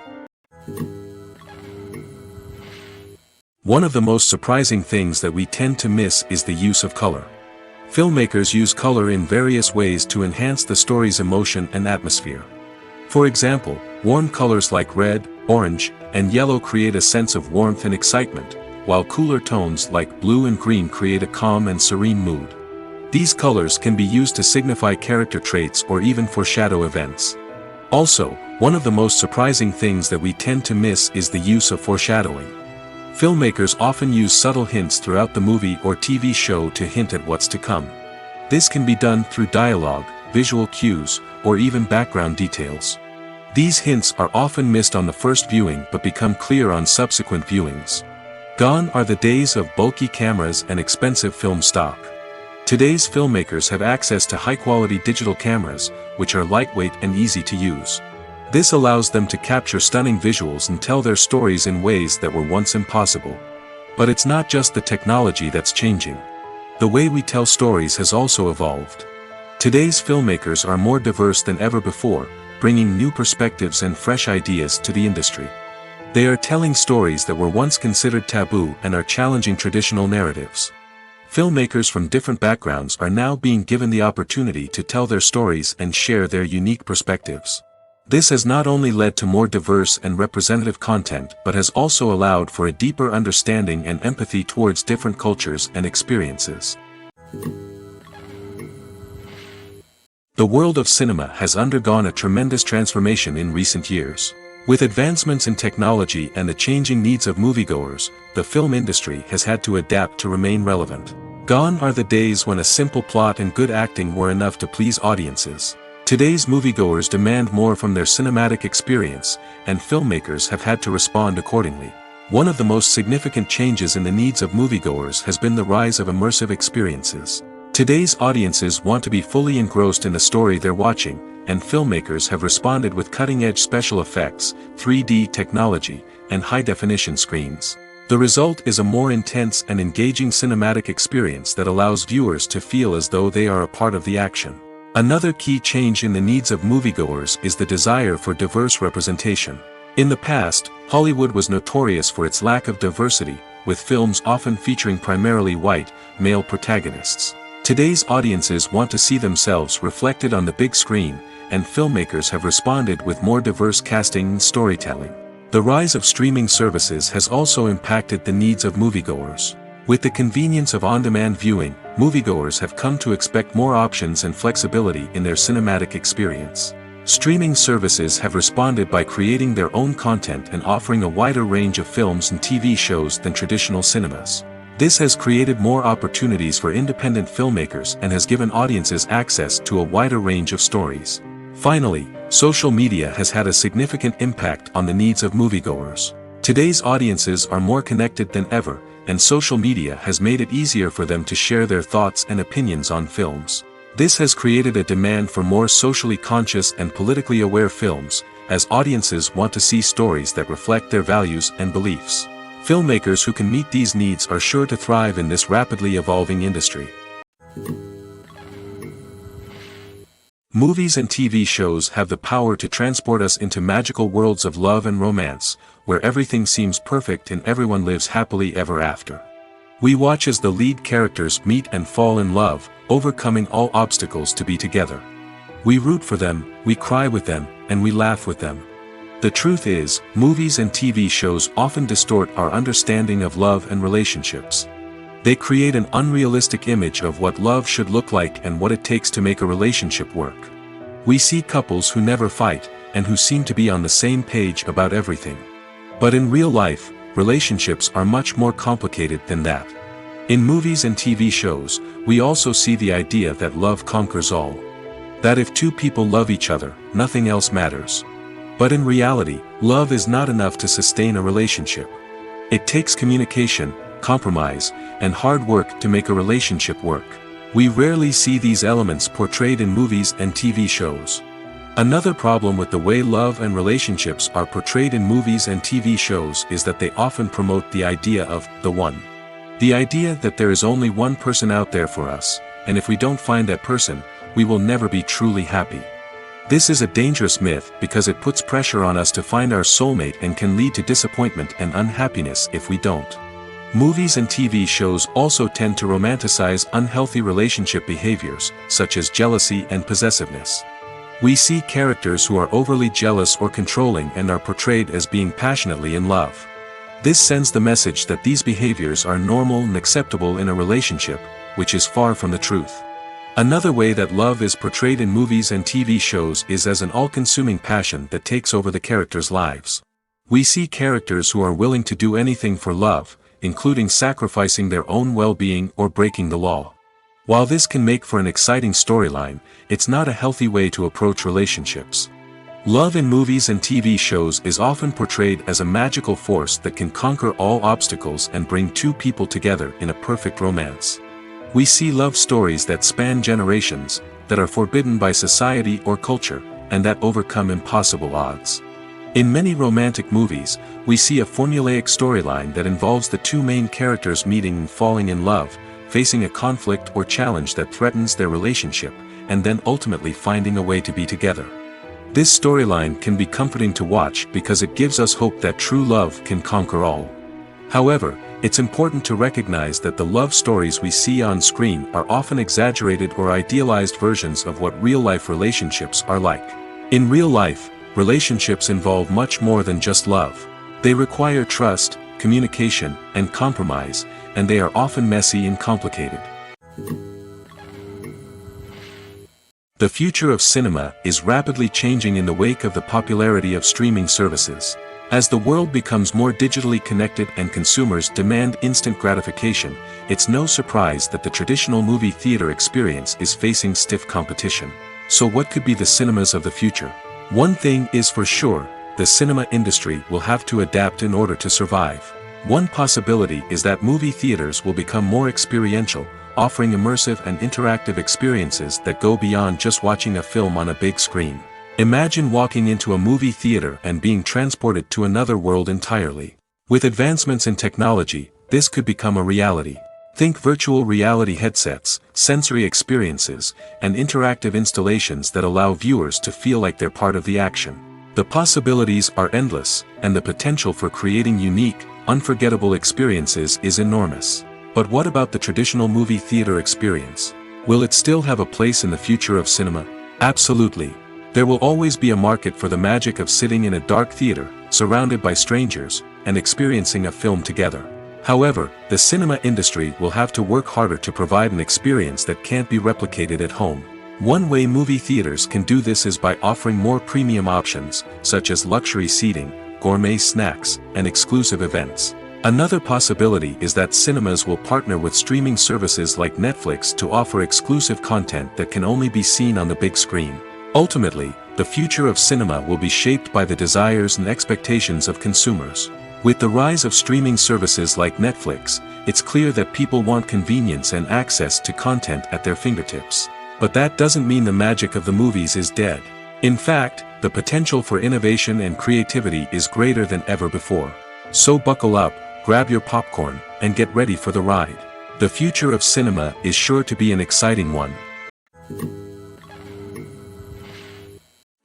One of the most surprising things that we tend to miss is the use of color. Filmmakers use color in various ways to enhance the story's emotion and atmosphere. For example, warm colors like red, orange, and yellow create a sense of warmth and excitement, while cooler tones like blue and green create a calm and serene mood. These colors can be used to signify character traits or even foreshadow events. Also, one of the most surprising things that we tend to miss is the use of foreshadowing. Filmmakers often use subtle hints throughout the movie or TV show to hint at what's to come. This can be done through dialogue, visual cues, or even background details. These hints are often missed on the first viewing but become clear on subsequent viewings. Gone are the days of bulky cameras and expensive film stock. Today's filmmakers have access to high-quality digital cameras, which are lightweight and easy to use. This allows them to capture stunning visuals and tell their stories in ways that were once impossible. But it's not just the technology that's changing. The way we tell stories has also evolved. Today's filmmakers are more diverse than ever before, bringing new perspectives and fresh ideas to the industry. They are telling stories that were once considered taboo and are challenging traditional narratives. Filmmakers from different backgrounds are now being given the opportunity to tell their stories and share their unique perspectives. This has not only led to more diverse and representative content but has also allowed for a deeper understanding and empathy towards different cultures and experiences. The world of cinema has undergone a tremendous transformation in recent years. With advancements in technology and the changing needs of moviegoers, the film industry has had to adapt to remain relevant. Gone are the days when a simple plot and good acting were enough to please audiences. Today's moviegoers demand more from their cinematic experience, and filmmakers have had to respond accordingly. One of the most significant changes in the needs of moviegoers has been the rise of immersive experiences. Today's audiences want to be fully engrossed in the story they're watching, and filmmakers have responded with cutting-edge special effects, 3D technology, and high-definition screens. The result is a more intense and engaging cinematic experience that allows viewers to feel as though they are a part of the action. Another key change in the needs of moviegoers is the desire for diverse representation. In the past, Hollywood was notorious for its lack of diversity, with films often featuring primarily white, male protagonists. Today's audiences want to see themselves reflected on the big screen, and filmmakers have responded with more diverse casting and storytelling. The rise of streaming services has also impacted the needs of moviegoers. With the convenience of on-demand viewing, moviegoers have come to expect more options and flexibility in their cinematic experience. Streaming services have responded by creating their own content and offering a wider range of films and TV shows than traditional cinemas. This has created more opportunities for independent filmmakers and has given audiences access to a wider range of stories. Finally, social media has had a significant impact on the needs of moviegoers. Today's audiences are more connected than ever, and social media has made it easier for them to share their thoughts and opinions on films. This has created a demand for more socially conscious and politically aware films, as audiences want to see stories that reflect their values and beliefs. Filmmakers who can meet these needs are sure to thrive in this rapidly evolving industry. Movies and TV shows have the power to transport us into magical worlds of love and romance, where everything seems perfect and everyone lives happily ever after. We watch as the lead characters meet and fall in love, overcoming all obstacles to be together. We root for them, we cry with them, and we laugh with them. The truth is, movies and TV shows often distort our understanding of love and relationships. They create an unrealistic image of what love should look like and what it takes to make a relationship work. We see couples who never fight, and who seem to be on the same page about everything. But in real life, relationships are much more complicated than that. In movies and TV shows, we also see the idea that love conquers all. That if two people love each other, nothing else matters. But in reality, love is not enough to sustain a relationship. It takes communication, compromise, and hard work to make a relationship work. We rarely see these elements portrayed in movies and TV shows. Another problem with the way love and relationships are portrayed in movies and TV shows is that they often promote the idea of the one. The idea that there is only one person out there for us, and if we don't find that person, we will never be truly happy. This is a dangerous myth because it puts pressure on us to find our soulmate and can lead to disappointment and unhappiness if we don't. Movies and TV shows also tend to romanticize unhealthy relationship behaviors, such as jealousy and possessiveness. We see characters who are overly jealous or controlling and are portrayed as being passionately in love. This sends the message that these behaviors are normal and acceptable in a relationship, which is far from the truth. Another way that love is portrayed in movies and TV shows is as an all-consuming passion that takes over the characters' lives. We see characters who are willing to do anything for love, including sacrificing their own well-being or breaking the law. While this can make for an exciting storyline, it's not a healthy way to approach relationships. Love in movies and TV shows is often portrayed as a magical force that can conquer all obstacles and bring two people together in a perfect romance. We see love stories that span generations, that are forbidden by society or culture, and that overcome impossible odds. In many romantic movies, we see a formulaic storyline that involves the two main characters meeting and falling in love, facing a conflict or challenge that threatens their relationship, and then ultimately finding a way to be together. This storyline can be comforting to watch because it gives us hope that true love can conquer all. However, it's important to recognize that the love stories we see on screen are often exaggerated or idealized versions of what real-life relationships are like. In real life, relationships involve much more than just love. They require trust, communication, and compromise, and they are often messy and complicated. The future of cinema is rapidly changing in the wake of the popularity of streaming services. As the world becomes more digitally connected and consumers demand instant gratification, it's no surprise that the traditional movie theater experience is facing stiff competition. So what could be the cinemas of the future? One thing is for sure, the cinema industry will have to adapt in order to survive. One possibility is that movie theaters will become more experiential, offering immersive and interactive experiences that go beyond just watching a film on a big screen. Imagine walking into a movie theater and being transported to another world entirely. With advancements in technology, this could become a reality. Think virtual reality headsets, sensory experiences, and interactive installations that allow viewers to feel like they're part of the action. The possibilities are endless, and the potential for creating unique, unforgettable experiences is enormous. But what about the traditional movie theater experience? Will it still have a place in the future of cinema? Absolutely. There will always be a market for the magic of sitting in a dark theater, surrounded by strangers, and experiencing a film together. However, the cinema industry will have to work harder to provide an experience that can't be replicated at home. One way movie theaters can do this is by offering more premium options, such as luxury seating, gourmet snacks, and exclusive events. Another possibility is that cinemas will partner with streaming services like Netflix to offer exclusive content that can only be seen on the big screen. Ultimately, the future of cinema will be shaped by the desires and expectations of consumers. With the rise of streaming services like Netflix, it's clear that people want convenience and access to content at their fingertips. But that doesn't mean the magic of the movies is dead. In fact, the potential for innovation and creativity is greater than ever before. So buckle up, grab your popcorn, and get ready for the ride. The future of cinema is sure to be an exciting one.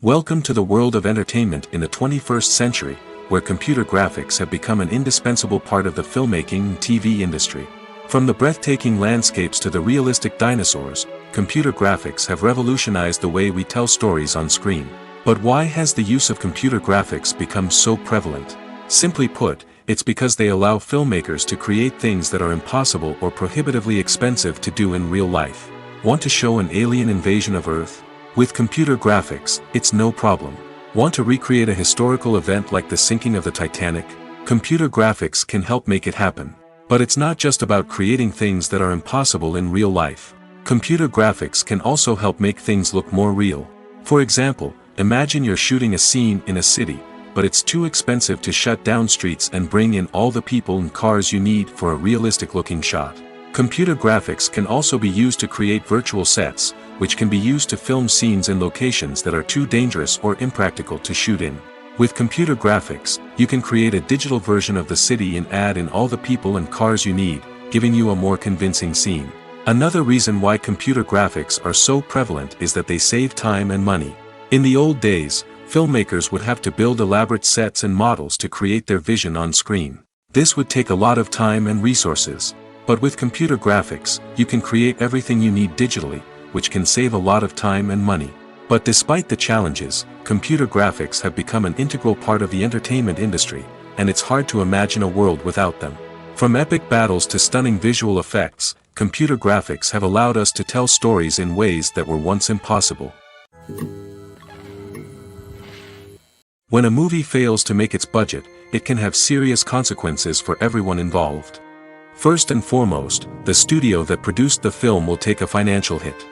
Welcome to the world of entertainment in the 21st century, where computer graphics have become an indispensable part of the filmmaking and TV industry. From the breathtaking landscapes to the realistic dinosaurs, computer graphics have revolutionized the way we tell stories on screen. But why has the use of computer graphics become so prevalent? Simply put, it's because they allow filmmakers to create things that are impossible or prohibitively expensive to do in real life. Want to show an alien invasion of Earth? With computer graphics, it's no problem. Want to recreate a historical event like the sinking of the Titanic? Computer graphics can help make it happen. But it's not just about creating things that are impossible in real life. Computer graphics can also help make things look more real. For example, imagine you're shooting a scene in a city, but it's too expensive to shut down streets and bring in all the people and cars you need for a realistic-looking shot. Computer graphics can also be used to create virtual sets, which can be used to film scenes in locations that are too dangerous or impractical to shoot in. With computer graphics, you can create a digital version of the city and add in all the people and cars you need, giving you a more convincing scene. Another reason why computer graphics are so prevalent is that they save time and money. In the old days, filmmakers would have to build elaborate sets and models to create their vision on screen. This would take a lot of time and resources. But with computer graphics, you can create everything you need digitally, which can save a lot of time and money. But despite the challenges, computer graphics have become an integral part of the entertainment industry, and it's hard to imagine a world without them. From epic battles to stunning visual effects, computer graphics have allowed us to tell stories in ways that were once impossible. When a movie fails to make its budget, it can have serious consequences for everyone involved. First and foremost, the studio that produced the film will take a financial hit.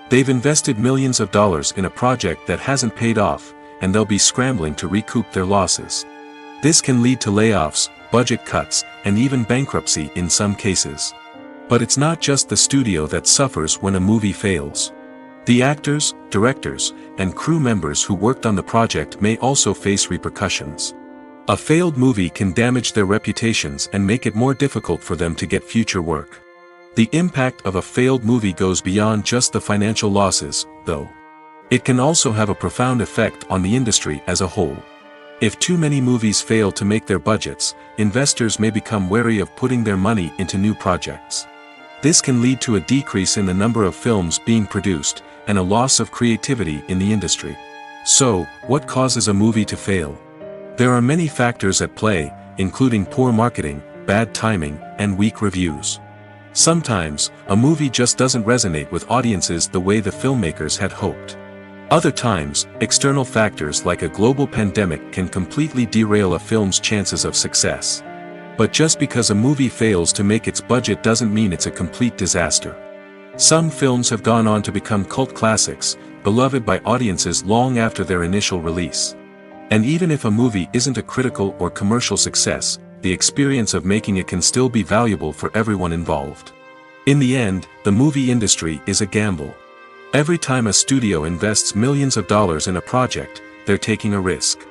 They've invested millions of dollars in a project that hasn't paid off, and they'll be scrambling to recoup their losses. This can lead to layoffs, budget cuts, and even bankruptcy in some cases. But it's not just the studio that suffers when a movie fails. The actors, directors, and crew members who worked on the project may also face repercussions. A failed movie can damage their reputations and make it more difficult for them to get future work. The impact of a failed movie goes beyond just the financial losses, though. It can also have a profound effect on the industry as a whole. If too many movies fail to make their budgets, investors may become wary of putting their money into new projects. This can lead to a decrease in the number of films being produced, and a loss of creativity in the industry. So, what causes a movie to fail? There are many factors at play, including poor marketing, bad timing, and weak reviews. Sometimes, a movie just doesn't resonate with audiences the way the filmmakers had hoped. Other times, external factors like a global pandemic can completely derail a film's chances of success. But just because a movie fails to make its budget doesn't mean it's a complete disaster. Some films have gone on to become cult classics, beloved by audiences long after their initial release. And even if a movie isn't a critical or commercial success, the experience of making it can still be valuable for everyone involved. In the end, the movie industry is a gamble. Every time a studio invests millions of dollars in a project, they're taking a risk.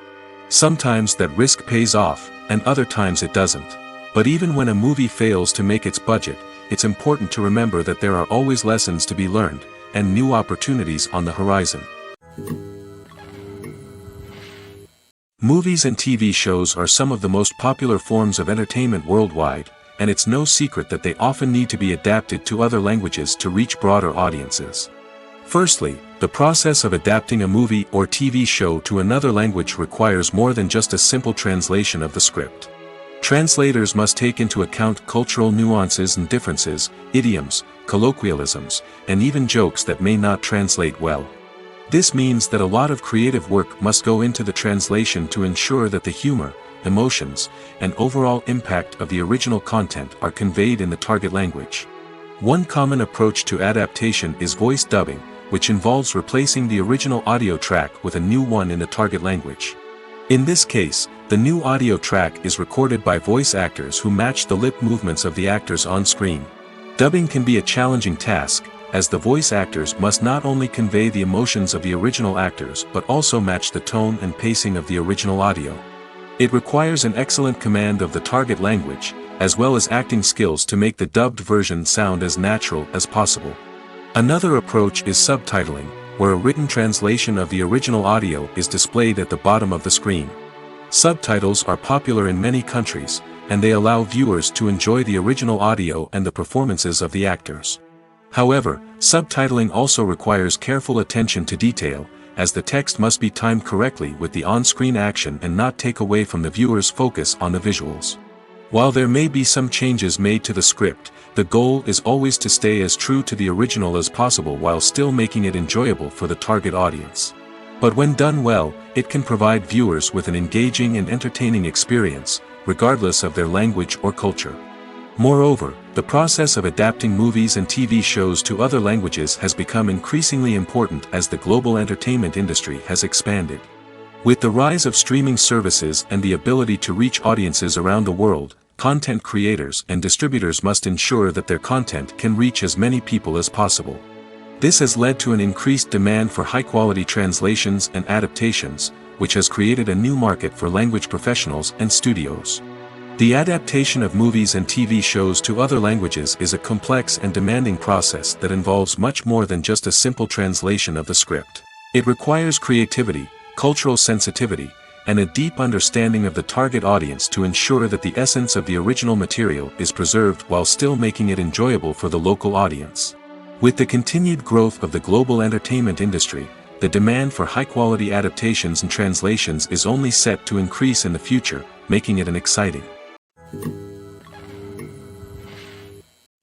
Sometimes that risk pays off, and other times it doesn't. But even when a movie fails to make its budget, it's important to remember that there are always lessons to be learned, and new opportunities on the horizon. Movies and TV shows are some of the most popular forms of entertainment worldwide, and it's no secret that they often need to be adapted to other languages to reach broader audiences. Firstly, the process of adapting a movie or TV show to another language requires more than just a simple translation of the script. Translators must take into account cultural nuances and differences, idioms, colloquialisms, and even jokes that may not translate well. This means that a lot of creative work must go into the translation to ensure that the humor, emotions, and overall impact of the original content are conveyed in the target language. One common approach to adaptation is voice dubbing, which involves replacing the original audio track with a new one in the target language. In this case, the new audio track is recorded by voice actors who match the lip movements of the actors on screen. Dubbing can be a challenging task, as the voice actors must not only convey the emotions of the original actors but also match the tone and pacing of the original audio. It requires an excellent command of the target language, as well as acting skills to make the dubbed version sound as natural as possible. Another approach is subtitling, where a written translation of the original audio is displayed at the bottom of the screen. Subtitles are popular in many countries, and they allow viewers to enjoy the original audio and the performances of the actors. However, subtitling also requires careful attention to detail, as the text must be timed correctly with the on-screen action and not take away from the viewer's focus on the visuals. While there may be some changes made to the script, the goal is always to stay as true to the original as possible while still making it enjoyable for the target audience. But when done well, it can provide viewers with an engaging and entertaining experience, regardless of their language or culture. Moreover, the process of adapting movies and TV shows to other languages has become increasingly important as the global entertainment industry has expanded. With the rise of streaming services and the ability to reach audiences around the world, content creators and distributors must ensure that their content can reach as many people as possible. This has led to an increased demand for high-quality translations and adaptations, which has created a new market for language professionals and studios. The adaptation of movies and TV shows to other languages is a complex and demanding process that involves much more than just a simple translation of the script. It requires creativity, cultural sensitivity, and a deep understanding of the target audience to ensure that the essence of the original material is preserved while still making it enjoyable for the local audience. With the continued growth of the global entertainment industry, the demand for high-quality adaptations and translations is only set to increase in the future, making it an exciting.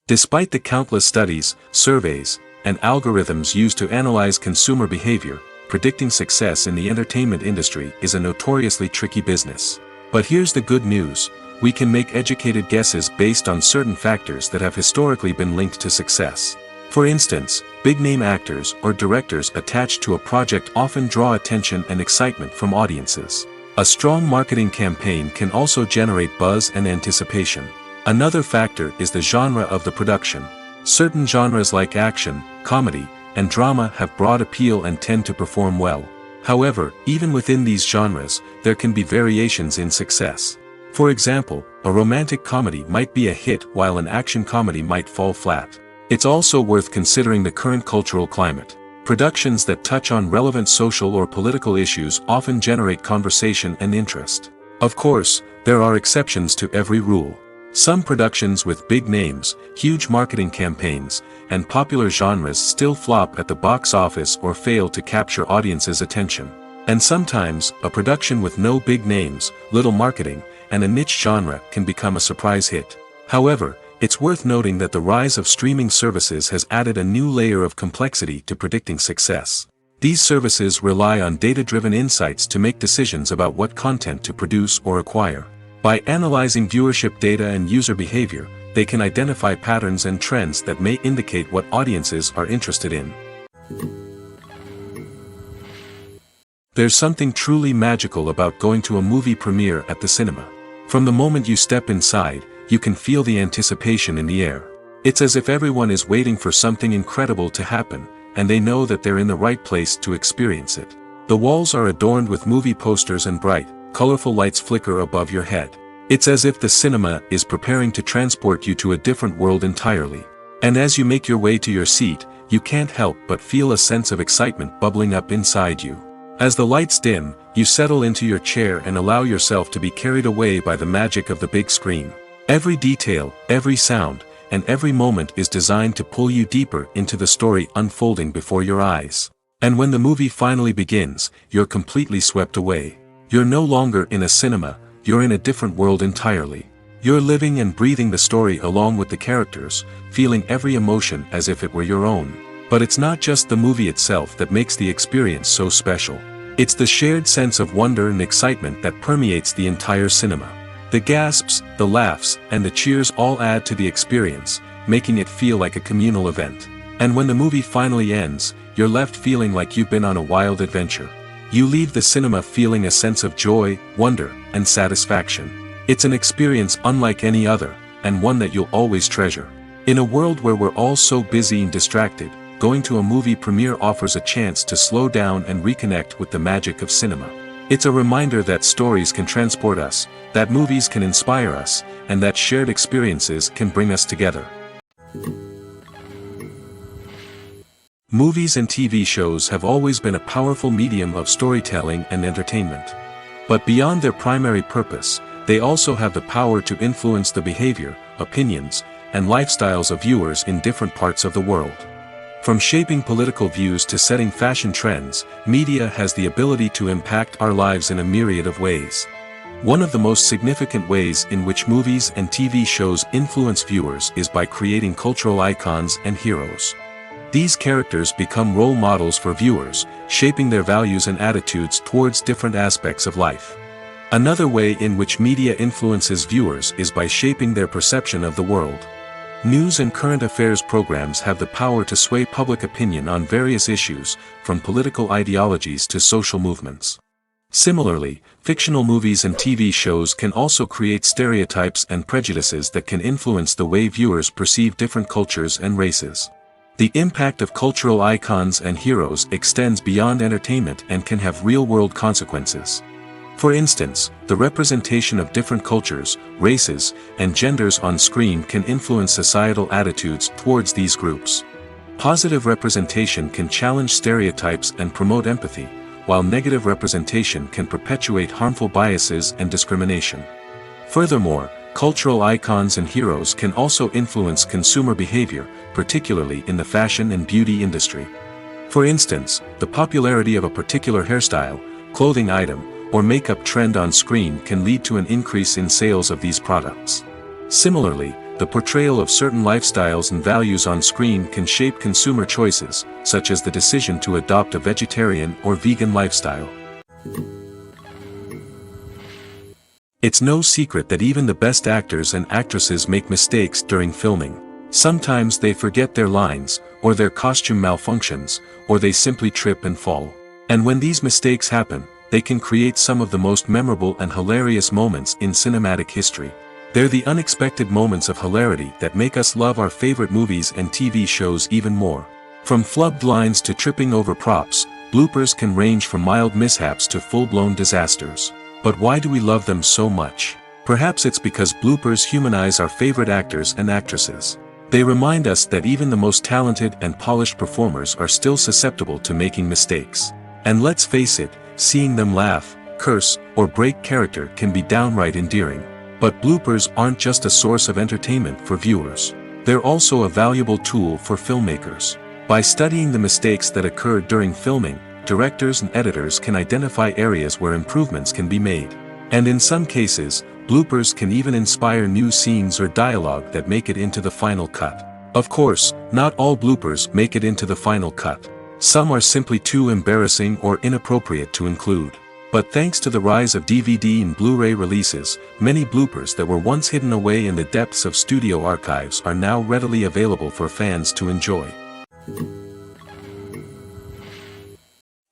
Despite the countless studies, surveys, and algorithms used to analyze consumer behavior, predicting success in the entertainment industry is a notoriously tricky business. But here's the good news: we can make educated guesses based on certain factors that have historically been linked to success. For instance, big-name actors or directors attached to a project often draw attention and excitement from audiences. A strong marketing campaign can also generate buzz and anticipation. Another factor is the genre of the production. Certain genres like action, comedy, and drama have broad appeal and tend to perform well. However, even within these genres, there can be variations in success. For example, a romantic comedy might be a hit while an action comedy might fall flat. It's also worth considering the current cultural climate. Productions that touch on relevant social or political issues often generate conversation and interest. Of course, there are exceptions to every rule. Some productions with big names, huge marketing campaigns, and popular genres still flop at the box office or fail to capture audiences' attention. And sometimes, a production with no big names, little marketing, and a niche genre can become a surprise hit. However, it's worth noting that the rise of streaming services has added a new layer of complexity to predicting success. These services rely on data-driven insights to make decisions about what content to produce or acquire. By analyzing viewership data and user behavior, they can identify patterns and trends that may indicate what audiences are interested in. There's something truly magical about going to a movie premiere at the cinema. From the moment you step inside, you can feel the anticipation in the air. It's as if everyone is waiting for something incredible to happen, and they know that they're in the right place to experience it. The walls are adorned with movie posters and bright, colorful lights flicker above your head. It's as if the cinema is preparing to transport you to a different world entirely. And as you make your way to your seat, you can't help but feel a sense of excitement bubbling up inside you. As the lights dim, you settle into your chair and allow yourself to be carried away by the magic of the big screen. Every detail, every sound, and every moment is designed to pull you deeper into the story unfolding before your eyes. And when the movie finally begins, you're completely swept away. You're no longer in a cinema, you're in a different world entirely. You're living and breathing the story along with the characters, feeling every emotion as if it were your own. But it's not just the movie itself that makes the experience so special. It's the shared sense of wonder and excitement that permeates the entire cinema. The gasps, the laughs, and the cheers all add to the experience, making it feel like a communal event. And when the movie finally ends, you're left feeling like you've been on a wild adventure. You leave the cinema feeling a sense of joy, wonder, and satisfaction. It's an experience unlike any other, and one that you'll always treasure. In a world where we're all so busy and distracted, going to a movie premiere offers a chance to slow down and reconnect with the magic of cinema. It's a reminder that stories can transport us, that movies can inspire us, and that shared experiences can bring us together. Movies and TV shows have always been a powerful medium of storytelling and entertainment. But beyond their primary purpose, they also have the power to influence the behavior, opinions, and lifestyles of viewers in different parts of the world. From shaping political views to setting fashion trends, media has the ability to impact our lives in a myriad of ways. One of the most significant ways in which movies and TV shows influence viewers is by creating cultural icons and heroes. These characters become role models for viewers, shaping their values and attitudes towards different aspects of life. Another way in which media influences viewers is by shaping their perception of the world. News and current affairs programs have the power to sway public opinion on various issues, from political ideologies to social movements. Similarly, fictional movies and TV shows can also create stereotypes and prejudices that can influence the way viewers perceive different cultures and races. The impact of cultural icons and heroes extends beyond entertainment and can have real-world consequences. For instance, the representation of different cultures, races, and genders on screen can influence societal attitudes towards these groups. Positive representation can challenge stereotypes and promote empathy, while negative representation can perpetuate harmful biases and discrimination. Furthermore, cultural icons and heroes can also influence consumer behavior, particularly in the fashion and beauty industry. For instance, the popularity of a particular hairstyle, clothing item, or makeup trend on screen can lead to an increase in sales of these products. Similarly, the portrayal of certain lifestyles and values on screen can shape consumer choices, such as the decision to adopt a vegetarian or vegan lifestyle. It's no secret that even the best actors and actresses make mistakes during filming. Sometimes they forget their lines, or their costume malfunctions, or they simply trip and fall. And when these mistakes happen, they can create some of the most memorable and hilarious moments in cinematic history. They're the unexpected moments of hilarity that make us love our favorite movies and TV shows even more. From flubbed lines to tripping over props, bloopers can range from mild mishaps to full-blown disasters. But why do we love them so much? Perhaps it's because bloopers humanize our favorite actors and actresses. They remind us that even the most talented and polished performers are still susceptible to making mistakes. And let's face it, seeing them laugh, curse, or break character can be downright endearing. But bloopers aren't just a source of entertainment for viewers. They're also a valuable tool for filmmakers. By studying the mistakes that occurred during filming, directors and editors can identify areas where improvements can be made. And in some cases, bloopers can even inspire new scenes or dialogue that make it into the final cut. Of course, not all bloopers make it into the final cut. Some are simply too embarrassing or inappropriate to include. But thanks to the rise of DVD and Blu-ray releases, many bloopers that were once hidden away in the depths of studio archives are now readily available for fans to enjoy.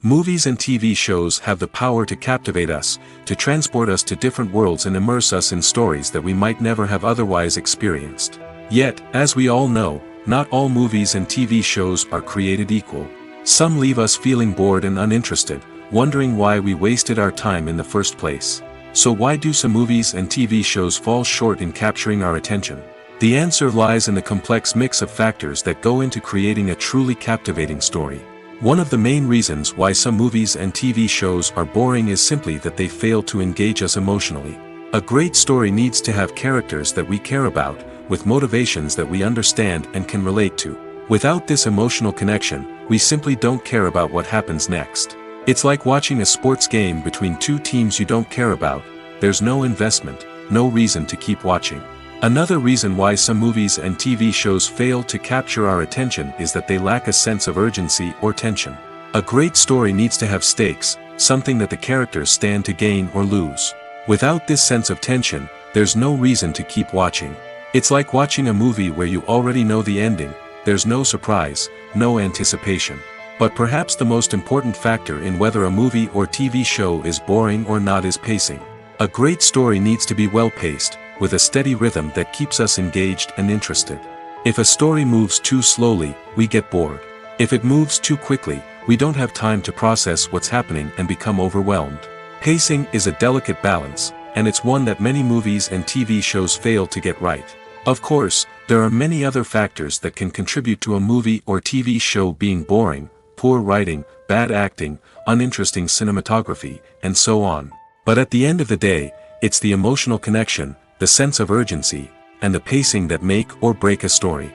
Movies and TV shows have the power to captivate us, to transport us to different worlds and immerse us in stories that we might never have otherwise experienced. Yet, as we all know, not all movies and TV shows are created equal. Some leave us feeling bored and uninterested, wondering why we wasted our time in the first place. So why do some movies and TV shows fall short in capturing our attention? The answer lies in the complex mix of factors that go into creating a truly captivating story. One of the main reasons why some movies and TV shows are boring is simply that they fail to engage us emotionally. A great story needs to have characters that we care about, with motivations that we understand and can relate to. Without this emotional connection, we simply don't care about what happens next. It's like watching a sports game between two teams you don't care about. There's no investment, no reason to keep watching. Another reason why some movies and TV shows fail to capture our attention is that they lack a sense of urgency or tension. A great story needs to have stakes, something that the characters stand to gain or lose. Without this sense of tension, there's no reason to keep watching. It's like watching a movie where you already know the ending. There's no surprise, no anticipation. But perhaps the most important factor in whether a movie or TV show is boring or not is pacing. A great story needs to be well-paced, with a steady rhythm that keeps us engaged and interested. If a story moves too slowly, we get bored. If it moves too quickly, we don't have time to process what's happening and become overwhelmed. Pacing is a delicate balance, and it's one that many movies and TV shows fail to get right. Of course, there are many other factors that can contribute to a movie or TV show being boring: poor writing, bad acting, uninteresting cinematography, and so on. But at the end of the day, it's the emotional connection, the sense of urgency, and the pacing that make or break a story.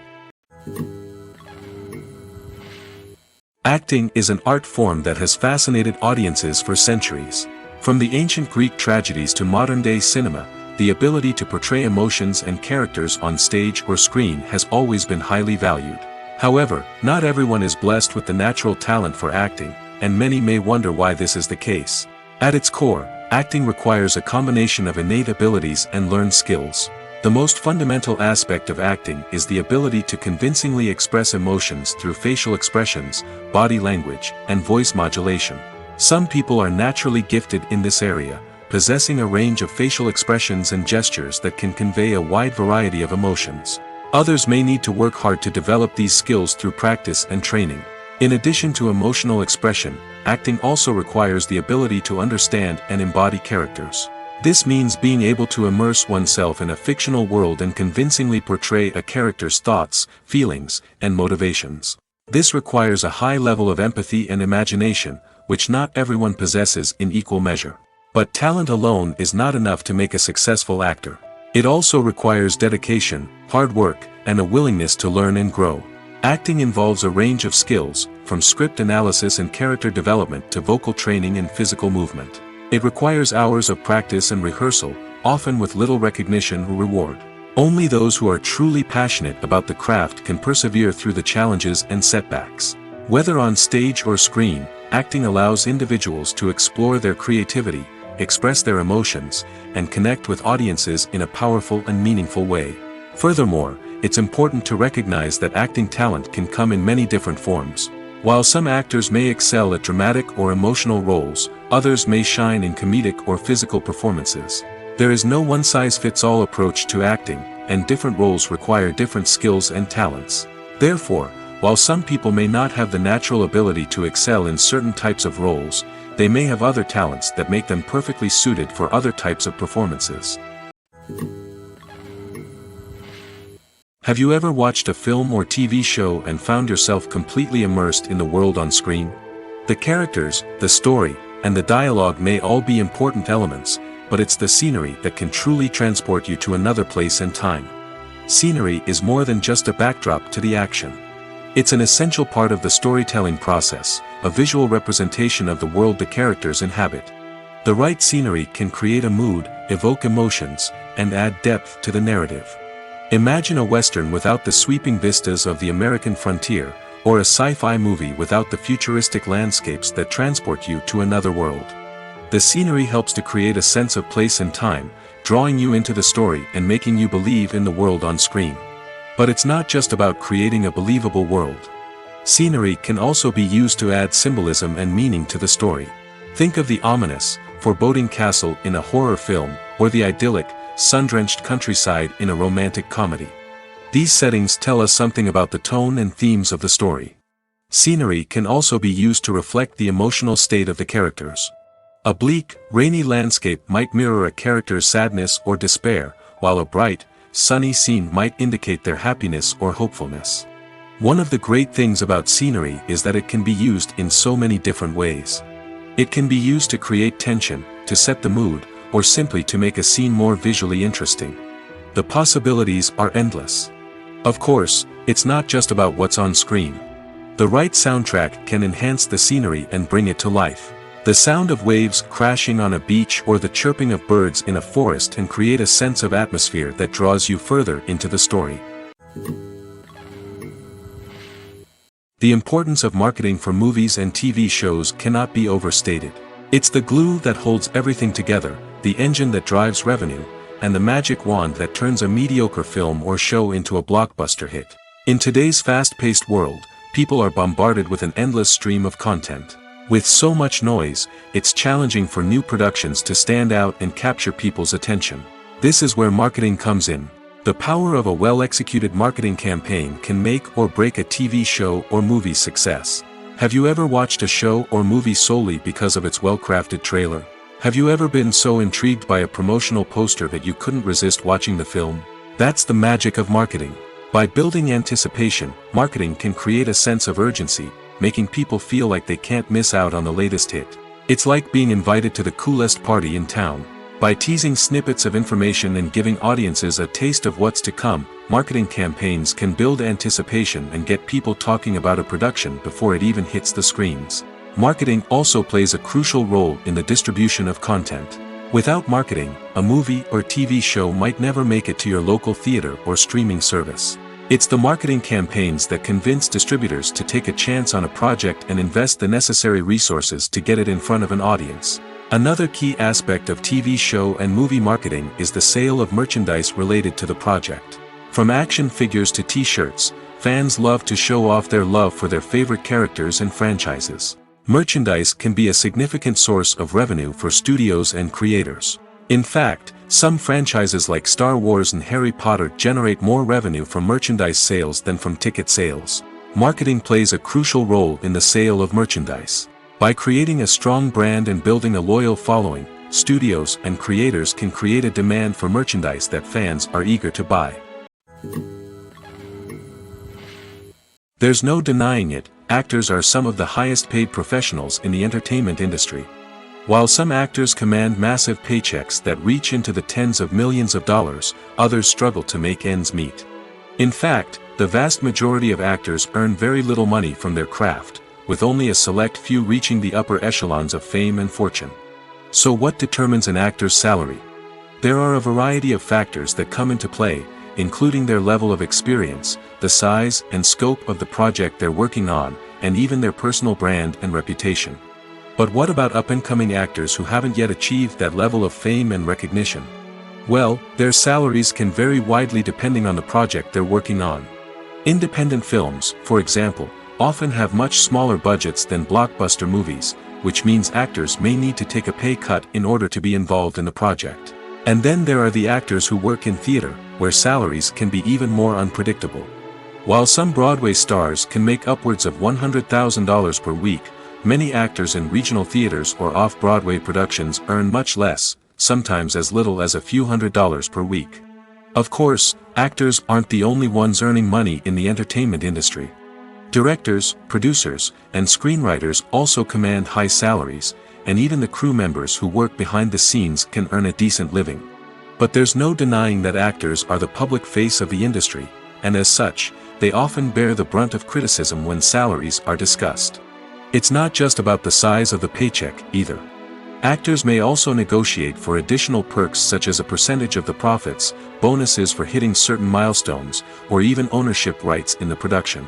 Acting is an art form that has fascinated audiences for centuries. From the ancient Greek tragedies to modern-day cinema, the ability to portray emotions and characters on stage or screen has always been highly valued. However, not everyone is blessed with the natural talent for acting, and many may wonder why this is the case. At its core, acting requires a combination of innate abilities and learned skills. The most fundamental aspect of acting is the ability to convincingly express emotions through facial expressions, body language, and voice modulation. Some people are naturally gifted in this area, possessing a range of facial expressions and gestures that can convey a wide variety of emotions. Others may need to work hard to develop these skills through practice and training. In addition to emotional expression, acting also requires the ability to understand and embody characters. This means being able to immerse oneself in a fictional world and convincingly portray a character's thoughts, feelings, and motivations. This requires a high level of empathy and imagination, which not everyone possesses in equal measure. But talent alone is not enough to make a successful actor. It also requires dedication, hard work, and a willingness to learn and grow. Acting involves a range of skills, from script analysis and character development to vocal training and physical movement. It requires hours of practice and rehearsal, often with little recognition or reward. Only those who are truly passionate about the craft can persevere through the challenges and setbacks. Whether on stage or screen, acting allows individuals to explore their creativity, express their emotions, and connect with audiences in a powerful and meaningful way. Furthermore, it's important to recognize that acting talent can come in many different forms. While some actors may excel at dramatic or emotional roles, others may shine in comedic or physical performances. There is no one-size-fits-all approach to acting, and different roles require different skills and talents. Therefore, while some people may not have the natural ability to excel in certain types of roles, they may have other talents that make them perfectly suited for other types of performances. Have you ever watched a film or TV show and found yourself completely immersed in the world on screen? The characters, the story, and the dialogue may all be important elements, but it's the scenery that can truly transport you to another place and time. Scenery is more than just a backdrop to the action. It's an essential part of the storytelling process, a visual representation of the world the characters inhabit. The right scenery can create a mood, evoke emotions, and add depth to the narrative. Imagine a Western without the sweeping vistas of the American frontier, or a sci-fi movie without the futuristic landscapes that transport you to another world. The scenery helps to create a sense of place and time, drawing you into the story and making you believe in the world on screen. But it's not just about creating a believable world. Scenery can also be used to add symbolism and meaning to the story. Think of the ominous, foreboding castle in a horror film, or the idyllic, sun-drenched countryside in a romantic comedy. These settings tell us something about the tone and themes of the story. Scenery can also be used to reflect the emotional state of the characters. A bleak, rainy landscape might mirror a character's sadness or despair, while a bright, sunny scene might indicate their happiness or hopefulness. One of the great things about scenery is that it can be used in so many different ways. It can be used to create tension, to set the mood, or simply to make a scene more visually interesting. The possibilities are endless. Of course, it's not just about what's on screen. The right soundtrack can enhance the scenery and bring it to life. The sound of waves crashing on a beach or the chirping of birds in a forest can create a sense of atmosphere that draws you further into the story. The importance of marketing for movies and TV shows cannot be overstated. It's the glue that holds everything together, the engine that drives revenue, and the magic wand that turns a mediocre film or show into a blockbuster hit. In today's fast-paced world, people are bombarded with an endless stream of content. With so much noise, it's challenging for new productions to stand out and capture people's attention. This is where marketing comes in. The power of a well-executed marketing campaign can make or break a TV show or movie's success. Have you ever watched a show or movie solely because of its well-crafted trailer? Have you ever been so intrigued by a promotional poster that you couldn't resist watching the film? That's the magic of marketing. By building anticipation, marketing can create a sense of urgency, making people feel like they can't miss out on the latest hit. It's like being invited to the coolest party in town. By teasing snippets of information and giving audiences a taste of what's to come, marketing campaigns can build anticipation and get people talking about a production before it even hits the screens. Marketing also plays a crucial role in the distribution of content. Without marketing, a movie or TV show might never make it to your local theater or streaming service. It's the marketing campaigns that convince distributors to take a chance on a project and invest the necessary resources to get it in front of an audience. Another key aspect of TV show and movie marketing is the sale of merchandise related to the project. From action figures to t-shirts, fans love to show off their love for their favorite characters and franchises. Merchandise can be a significant source of revenue for studios and creators. In fact, some franchises like Star Wars and Harry Potter generate more revenue from merchandise sales than from ticket sales. Marketing plays a crucial role in the sale of merchandise. By creating a strong brand and building a loyal following, studios and creators can create a demand for merchandise that fans are eager to buy. There's no denying it, actors are some of the highest paid professionals in the entertainment industry. While some actors command massive paychecks that reach into the tens of millions of dollars, others struggle to make ends meet. In fact, the vast majority of actors earn very little money from their craft, with only a select few reaching the upper echelons of fame and fortune. So what determines an actor's salary? There are a variety of factors that come into play, including their level of experience, the size and scope of the project they're working on, and even their personal brand and reputation. But what about up-and-coming actors who haven't yet achieved that level of fame and recognition? Well, their salaries can vary widely depending on the project they're working on. Independent films, for example, often have much smaller budgets than blockbuster movies, which means actors may need to take a pay cut in order to be involved in the project. And then there are the actors who work in theater, where salaries can be even more unpredictable. While some Broadway stars can make upwards of $100,000 per week, many actors in regional theaters or off-Broadway productions earn much less, sometimes as little as a few $100s per week. Of course, actors aren't the only ones earning money in the entertainment industry. Directors, producers, and screenwriters also command high salaries, and even the crew members who work behind the scenes can earn a decent living. But there's no denying that actors are the public face of the industry, and as such, they often bear the brunt of criticism when salaries are discussed. It's not just about the size of the paycheck, either. Actors may also negotiate for additional perks such as a percentage of the profits, bonuses for hitting certain milestones, or even ownership rights in the production.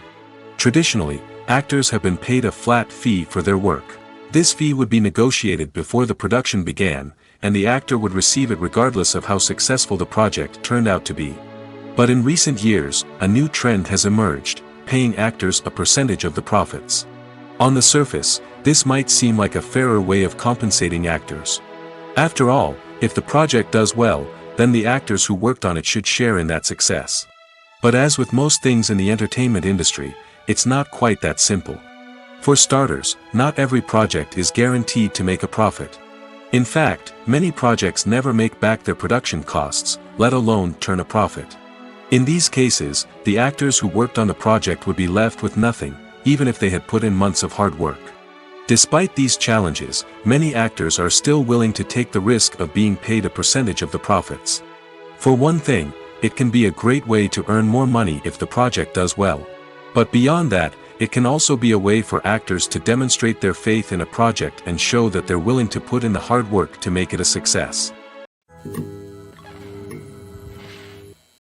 Traditionally, actors have been paid a flat fee for their work. This fee would be negotiated before the production began, and the actor would receive it regardless of how successful the project turned out to be. But in recent years, a new trend has emerged, paying actors a percentage of the profits. On the surface, this might seem like a fairer way of compensating actors. After all, if the project does well, then the actors who worked on it should share in that success. But as with most things in the entertainment industry, it's not quite that simple. For starters, not every project is guaranteed to make a profit. In fact, many projects never make back their production costs, let alone turn a profit. In these cases, the actors who worked on the project would be left with nothing, even if they had put in months of hard work. Despite these challenges, many actors are still willing to take the risk of being paid a percentage of the profits. For one thing, it can be a great way to earn more money if the project does well. But beyond that, it can also be a way for actors to demonstrate their faith in a project and show that they're willing to put in the hard work to make it a success.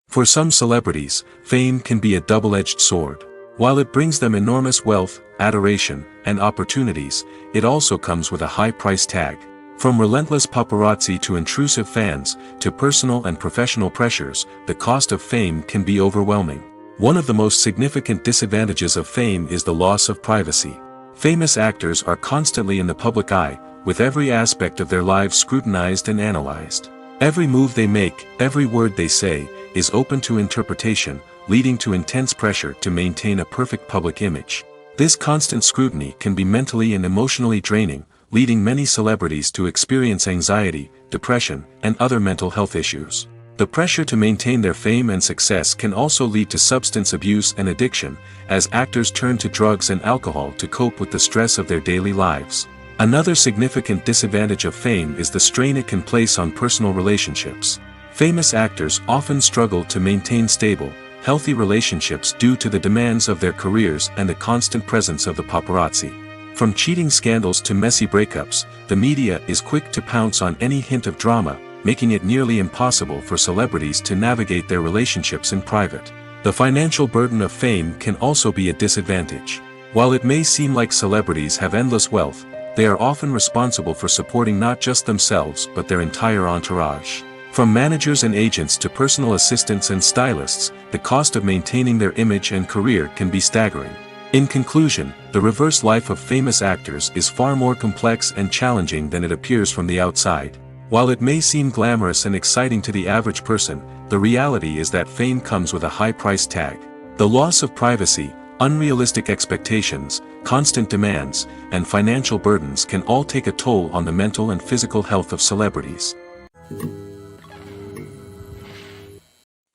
For some celebrities, fame can be a double-edged sword. While it brings them enormous wealth, adoration, and opportunities, it also comes with a high price tag. From relentless paparazzi to intrusive fans, to personal and professional pressures, the cost of fame can be overwhelming. One of the most significant disadvantages of fame is the loss of privacy. Famous actors are constantly in the public eye, with every aspect of their lives scrutinized and analyzed. Every move they make, every word they say, is open to interpretation, leading to intense pressure to maintain a perfect public image. This constant scrutiny can be mentally and emotionally draining, leading many celebrities to experience anxiety, depression, and other mental health issues. The pressure to maintain their fame and success can also lead to substance abuse and addiction, as actors turn to drugs and alcohol to cope with the stress of their daily lives. Another significant disadvantage of fame is the strain it can place on personal relationships. Famous actors often struggle to maintain stable, healthy relationships due to the demands of their careers and the constant presence of the paparazzi. From cheating scandals to messy breakups, the media is quick to pounce on any hint of drama, making it nearly impossible for celebrities to navigate their relationships in private. The financial burden of fame can also be a disadvantage. While it may seem like celebrities have endless wealth, they are often responsible for supporting not just themselves but their entire entourage. From managers and agents to personal assistants and stylists, the cost of maintaining their image and career can be staggering. In conclusion, the reverse life of famous actors is far more complex and challenging than it appears from the outside. While it may seem glamorous and exciting to the average person, the reality is that fame comes with a high price tag. The loss of privacy, unrealistic expectations, constant demands, and financial burdens can all take a toll on the mental and physical health of celebrities.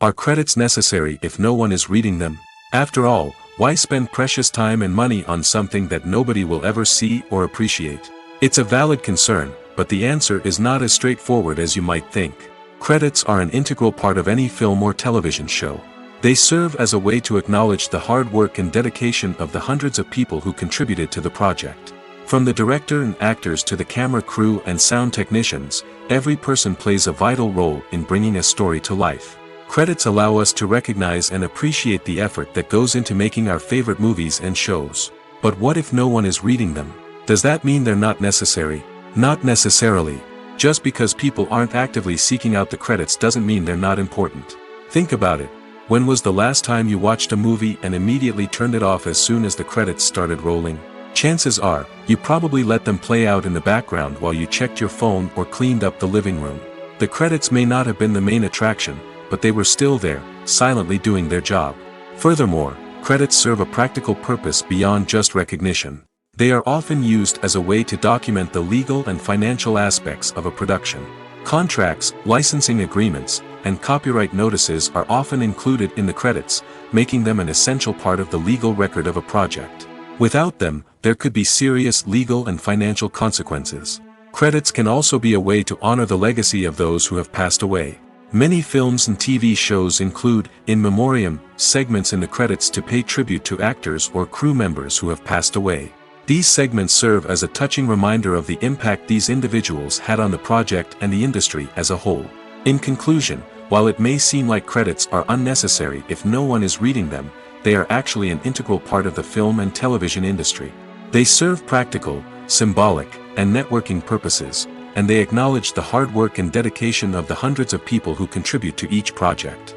Are credits necessary if no one is reading them? After all, why spend precious time and money on something that nobody will ever see or appreciate? It's a valid concern, but the answer is not as straightforward as you might think. Credits are an integral part of any film or television show. They serve as a way to acknowledge the hard work and dedication of the hundreds of people who contributed to the project. From the director and actors to the camera crew and sound technicians, every person plays a vital role in bringing a story to life. Credits allow us to recognize and appreciate the effort that goes into making our favorite movies and shows. But what if no one is reading them? Does that mean they're not necessary? Not necessarily. Just because people aren't actively seeking out the credits doesn't mean they're not important. Think about it. When was the last time you watched a movie and immediately turned it off as soon as the credits started rolling? Chances are, you probably let them play out in the background while you checked your phone or cleaned up the living room. The credits may not have been the main attraction, but they were still there, silently doing their job. Furthermore, credits serve a practical purpose beyond just recognition. They are often used as a way to document the legal and financial aspects of a production. Contracts, licensing agreements, and copyright notices are often included in the credits, making them an essential part of the legal record of a project. Without them, there could be serious legal and financial consequences. Credits can also be a way to honor the legacy of those who have passed away. Many films and TV shows include, in memoriam, segments in the credits to pay tribute to actors or crew members who have passed away. These segments serve as a touching reminder of the impact these individuals had on the project and the industry as a whole. In conclusion, while it may seem like credits are unnecessary if no one is reading them, they are actually an integral part of the film and television industry. They serve practical, symbolic, and networking purposes, and they acknowledge the hard work and dedication of the hundreds of people who contribute to each project.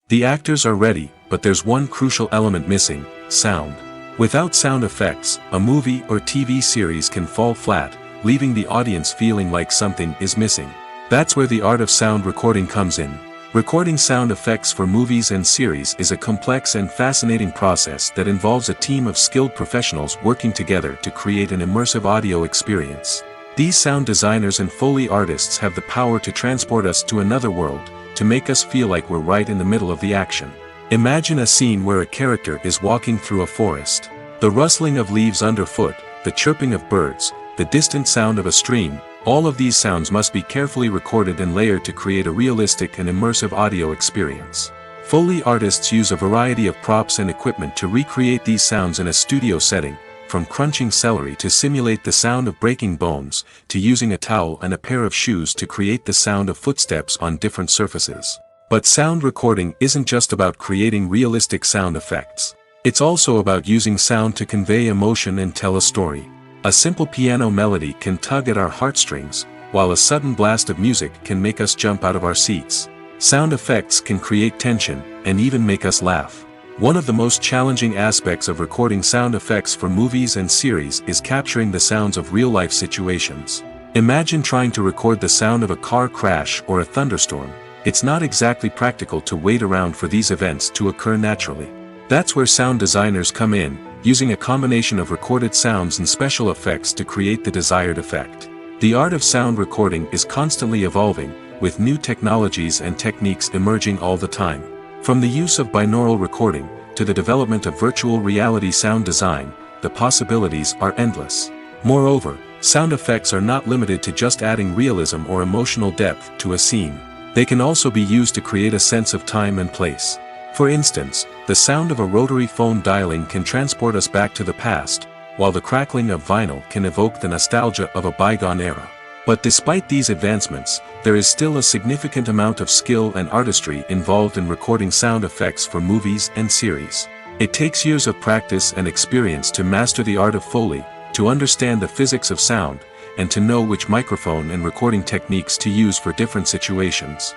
The actors are ready, but there's one crucial element missing: sound. Without sound effects, a movie or TV series can fall flat, leaving the audience feeling like something is missing. That's where the art of sound recording comes in. Recording sound effects for movies and series is a complex and fascinating process that involves a team of skilled professionals working together to create an immersive audio experience. These sound designers and Foley artists have the power to transport us to another world, to make us feel like we're right in the middle of the action. Imagine a scene where a character is walking through a forest. The rustling of leaves underfoot, the chirping of birds, the distant sound of a stream, all of these sounds must be carefully recorded and layered to create a realistic and immersive audio experience. Foley artists use a variety of props and equipment to recreate these sounds in a studio setting, from crunching celery to simulate the sound of breaking bones, to using a towel and a pair of shoes to create the sound of footsteps on different surfaces. But sound recording isn't just about creating realistic sound effects. It's also about using sound to convey emotion and tell a story. A simple piano melody can tug at our heartstrings, while a sudden blast of music can make us jump out of our seats. Sound effects can create tension, and even make us laugh. One of the most challenging aspects of recording sound effects for movies and series is capturing the sounds of real-life situations. Imagine trying to record the sound of a car crash or a thunderstorm. It's not exactly practical to wait around for these events to occur naturally. That's where sound designers come in, using a combination of recorded sounds and special effects to create the desired effect. The art of sound recording is constantly evolving, with new technologies and techniques emerging all the time. From the use of binaural recording, to the development of virtual reality sound design, the possibilities are endless. Moreover, sound effects are not limited to just adding realism or emotional depth to a scene. They can also be used to create a sense of time and place. For instance, the sound of a rotary phone dialing can transport us back to the past, while the crackling of vinyl can evoke the nostalgia of a bygone era. But despite these advancements, there is still a significant amount of skill and artistry involved in recording sound effects for movies and series. It takes years of practice and experience to master the art of Foley, to understand the physics of sound, and to know which microphone and recording techniques to use for different situations.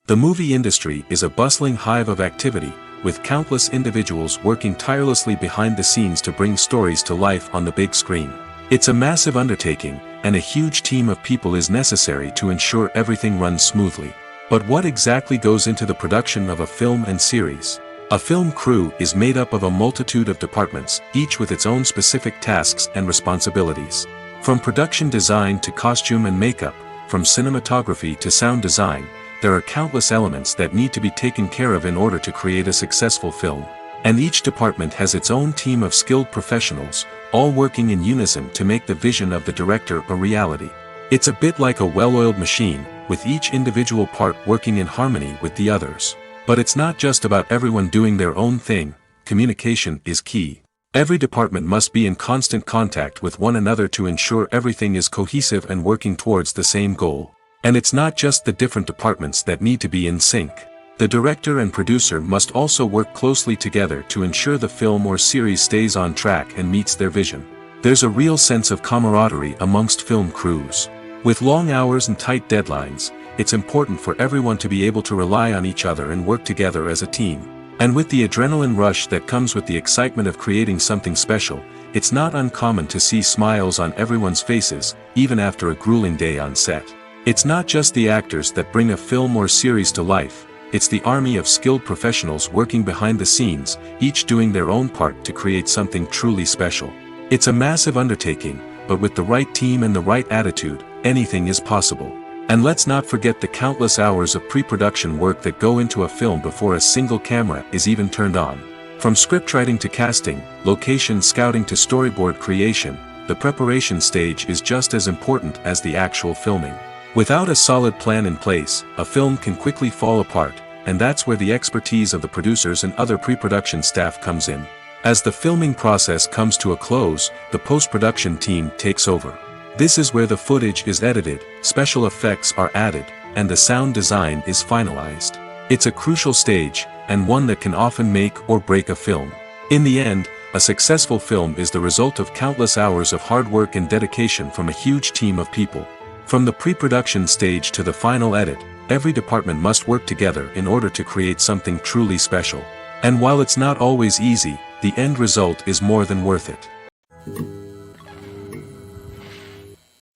The movie industry is a bustling hive of activity, with countless individuals working tirelessly behind the scenes to bring stories to life on the big screen. It's a massive undertaking, and a huge team of people is necessary to ensure everything runs smoothly. But what exactly goes into the production of a film and series? A film crew is made up of a multitude of departments, each with its own specific tasks and responsibilities. From production design to costume and makeup, from cinematography to sound design, there are countless elements that need to be taken care of in order to create a successful film. And each department has its own team of skilled professionals, all working in unison to make the vision of the director a reality. It's a bit like a well-oiled machine, with each individual part working in harmony with the others. But it's not just about everyone doing their own thing. Communication is key. Every department must be in constant contact with one another to ensure everything is cohesive and working towards the same goal. And it's not just the different departments that need to be in sync. The director and producer must also work closely together to ensure the film or series stays on track and meets their vision. There's a real sense of camaraderie amongst film crews. With long hours and tight deadlines, it's important for everyone to be able to rely on each other and work together as a team. And with the adrenaline rush that comes with the excitement of creating something special, it's not uncommon to see smiles on everyone's faces, even after a grueling day on set. It's not just the actors that bring a film or series to life, it's the army of skilled professionals working behind the scenes, each doing their own part to create something truly special. It's a massive undertaking, but with the right team and the right attitude, anything is possible. And let's not forget the countless hours of pre-production work that go into a film before a single camera is even turned on. From scriptwriting to casting, location scouting to storyboard creation, the preparation stage is just as important as the actual filming. Without a solid plan in place, a film can quickly fall apart, and that's where the expertise of the producers and other pre-production staff comes in. As the filming process comes to a close, the post-production team takes over. This is where the footage is edited, special effects are added, and the sound design is finalized. It's a crucial stage, and one that can often make or break a film. In the end, a successful film is the result of countless hours of hard work and dedication from a huge team of people. From the pre-production stage to the final edit, every department must work together in order to create something truly special. And while it's not always easy, the end result is more than worth it.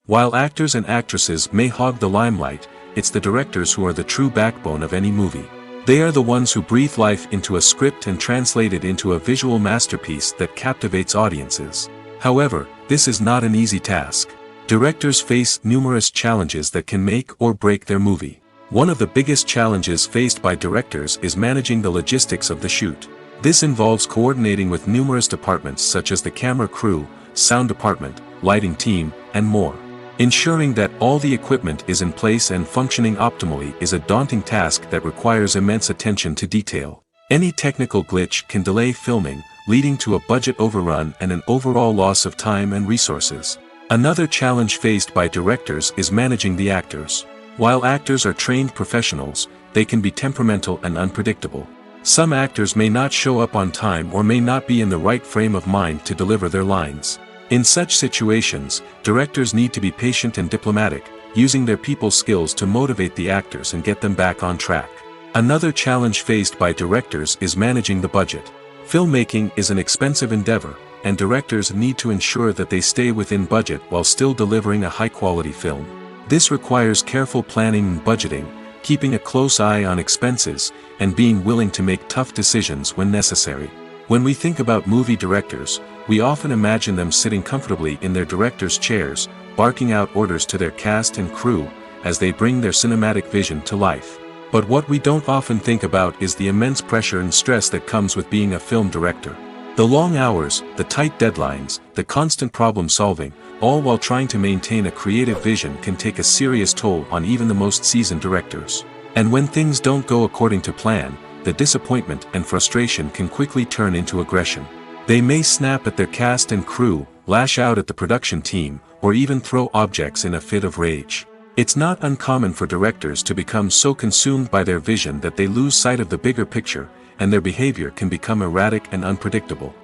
While actors and actresses may hog the limelight, it's the directors who are the true backbone of any movie. They are the ones who breathe life into a script and translate it into a visual masterpiece that captivates audiences. However, this is not an easy task. Directors face numerous challenges that can make or break their movie. One of the biggest challenges faced by directors is managing the logistics of the shoot. This involves coordinating with numerous departments such as the camera crew, sound department, lighting team, and more. Ensuring that all the equipment is in place and functioning optimally is a daunting task that requires immense attention to detail. Any technical glitch can delay filming, leading to a budget overrun and an overall loss of time and resources. Another challenge faced by directors is managing the actors. While actors are trained professionals, they can be temperamental and unpredictable. Some actors may not show up on time or may not be in the right frame of mind to deliver their lines. In such situations, directors need to be patient and diplomatic, using their people skills to motivate the actors and get them back on track. Another challenge faced by directors is managing the budget. Filmmaking is an expensive endeavor, and directors need to ensure that they stay within budget while still delivering a high-quality film. This requires careful planning and budgeting, keeping a close eye on expenses, and being willing to make tough decisions when necessary. When we think about movie directors, we often imagine them sitting comfortably in their director's chairs, barking out orders to their cast and crew, as they bring their cinematic vision to life. But what we don't often think about is the immense pressure and stress that comes with being a film director. The long hours, the tight deadlines, the constant problem solving, all while trying to maintain a creative vision can take a serious toll on even the most seasoned directors. And when things don't go according to plan, the disappointment and frustration can quickly turn into aggression. They may snap at their cast and crew, lash out at the production team, or even throw objects in a fit of rage. It's not uncommon for directors to become so consumed by their vision that they lose sight of the bigger picture, and their behavior can become erratic and unpredictable.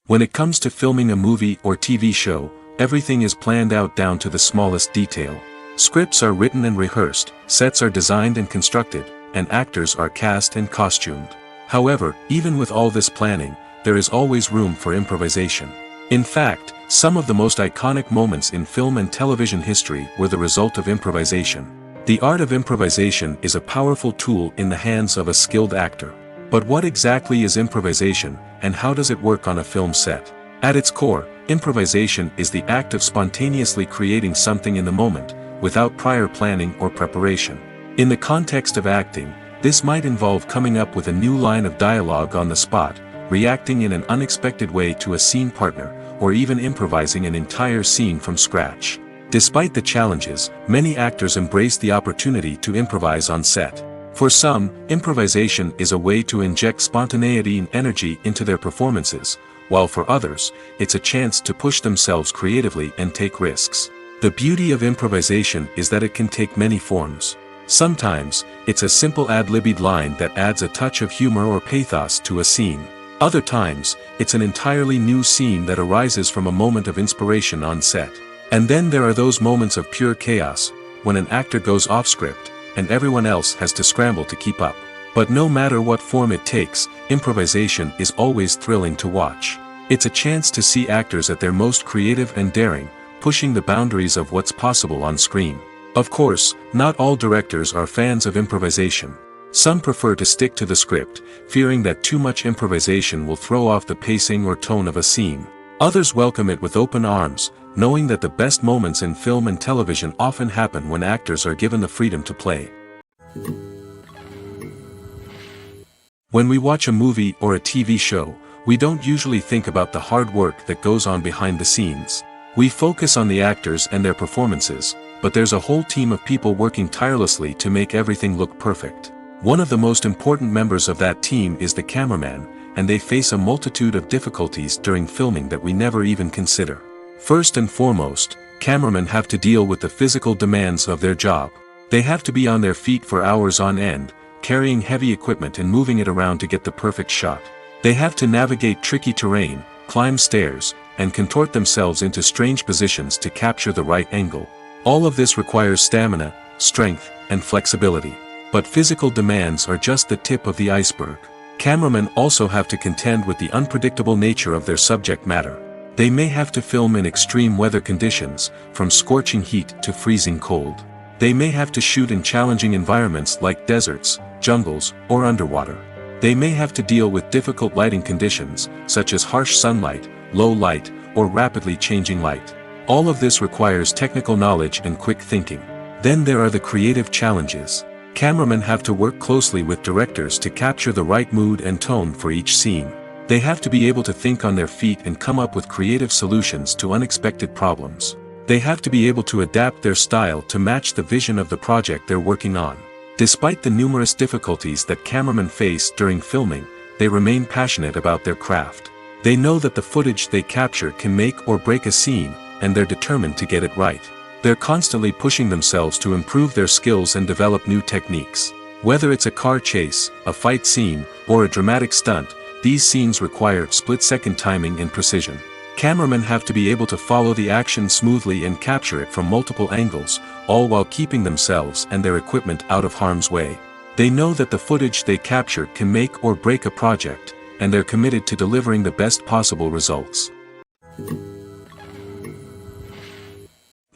When it comes to filming a movie or TV show, everything is planned out down to the smallest detail. Scripts are written and rehearsed, sets are designed and constructed, and actors are cast and costumed. However, even with all this planning, there is always room for improvisation. In fact, some of the most iconic moments in film and television history were the result of improvisation. The art of improvisation is a powerful tool in the hands of a skilled actor. But what exactly is improvisation, and how does it work on a film set? At its core, improvisation is the act of spontaneously creating something in the moment, without prior planning or preparation. In the context of acting, this might involve coming up with a new line of dialogue on the spot, reacting in an unexpected way to a scene partner, or even improvising an entire scene from scratch. Despite the challenges, many actors embrace the opportunity to improvise on set. For some, improvisation is a way to inject spontaneity and energy into their performances, while for others, it's a chance to push themselves creatively and take risks. The beauty of improvisation is that it can take many forms. Sometimes, it's a simple ad-libbed line that adds a touch of humor or pathos to a scene. Other times, it's an entirely new scene that arises from a moment of inspiration on set. And then there are those moments of pure chaos, when an actor goes off script, and everyone else has to scramble to keep up. But no matter what form it takes, improvisation is always thrilling to watch. It's a chance to see actors at their most creative and daring, pushing the boundaries of what's possible on screen. Of course, not all directors are fans of improvisation. Some prefer to stick to the script, fearing that too much improvisation will throw off the pacing or tone of a scene. Others welcome it with open arms, knowing that the best moments in film and television often happen when actors are given the freedom to play. When we watch a movie or a TV show, we don't usually think about the hard work that goes on behind the scenes. We focus on the actors and their performances, but there's a whole team of people working tirelessly to make everything look perfect. One of the most important members of that team is the cameraman, and they face a multitude of difficulties during filming that we never even consider. First and foremost, cameramen have to deal with the physical demands of their job. They have to be on their feet for hours on end, carrying heavy equipment and moving it around to get the perfect shot. They have to navigate tricky terrain, climb stairs, and contort themselves into strange positions to capture the right angle. All of this requires stamina, strength, and flexibility. But physical demands are just the tip of the iceberg. Cameramen also have to contend with the unpredictable nature of their subject matter. They may have to film in extreme weather conditions, from scorching heat to freezing cold. They may have to shoot in challenging environments like deserts, jungles, or underwater. They may have to deal with difficult lighting conditions, such as harsh sunlight, low light, or rapidly changing light. All of this requires technical knowledge and quick thinking. Then there are the creative challenges. Cameramen have to work closely with directors to capture the right mood and tone for each scene. They have to be able to think on their feet and come up with creative solutions to unexpected problems. They have to be able to adapt their style to match the vision of the project they're working on. Despite the numerous difficulties that cameramen face during filming, they remain passionate about their craft. They know that the footage they capture can make or break a scene, and they're determined to get it right. They're constantly pushing themselves to improve their skills and develop new techniques. Whether it's a car chase, a fight scene, or a dramatic stunt, these scenes require split-second timing and precision. Cameramen have to be able to follow the action smoothly and capture it from multiple angles, all while keeping themselves and their equipment out of harm's way. They know that the footage they capture can make or break a project, and they're committed to delivering the best possible results.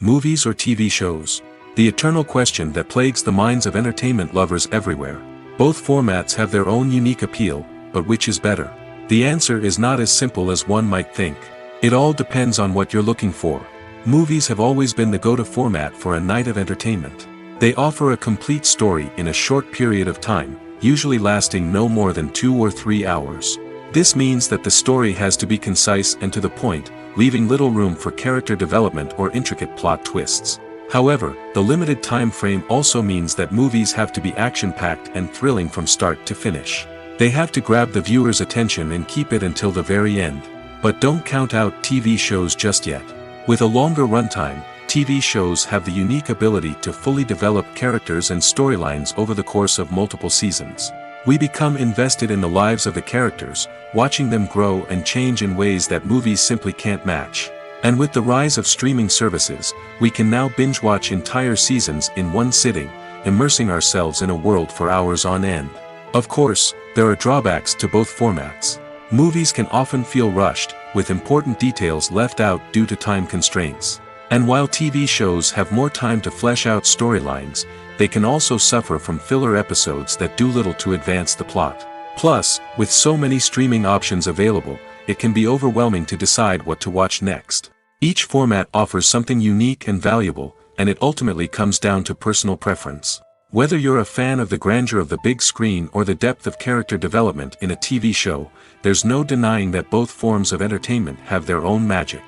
Movies or TV shows? The eternal question that plagues the minds of entertainment lovers everywhere. Both formats have their own unique appeal, but which is better? The answer is not as simple as one might think. It all depends on what you're looking for. Movies have always been the go-to format for a night of entertainment. They offer a complete story in a short period of time, usually lasting no more than 2 or 3 hours. This means that the story has to be concise and to the point, leaving little room for character development or intricate plot twists. However, the limited time frame also means that movies have to be action-packed and thrilling from start to finish. They have to grab the viewer's attention and keep it until the very end. But don't count out TV shows just yet. With a longer runtime, TV shows have the unique ability to fully develop characters and storylines over the course of multiple seasons. We become invested in the lives of the characters, watching them grow and change in ways that movies simply can't match. And with the rise of streaming services, we can now binge-watch entire seasons in one sitting, immersing ourselves in a world for hours on end. Of course, there are drawbacks to both formats. Movies can often feel rushed, with important details left out due to time constraints. And while TV shows have more time to flesh out storylines, they can also suffer from filler episodes that do little to advance the plot. Plus, with so many streaming options available, it can be overwhelming to decide what to watch next. Each format offers something unique and valuable, and it ultimately comes down to personal preference. Whether you're a fan of the grandeur of the big screen or the depth of character development in a TV show, there's no denying that both forms of entertainment have their own magic.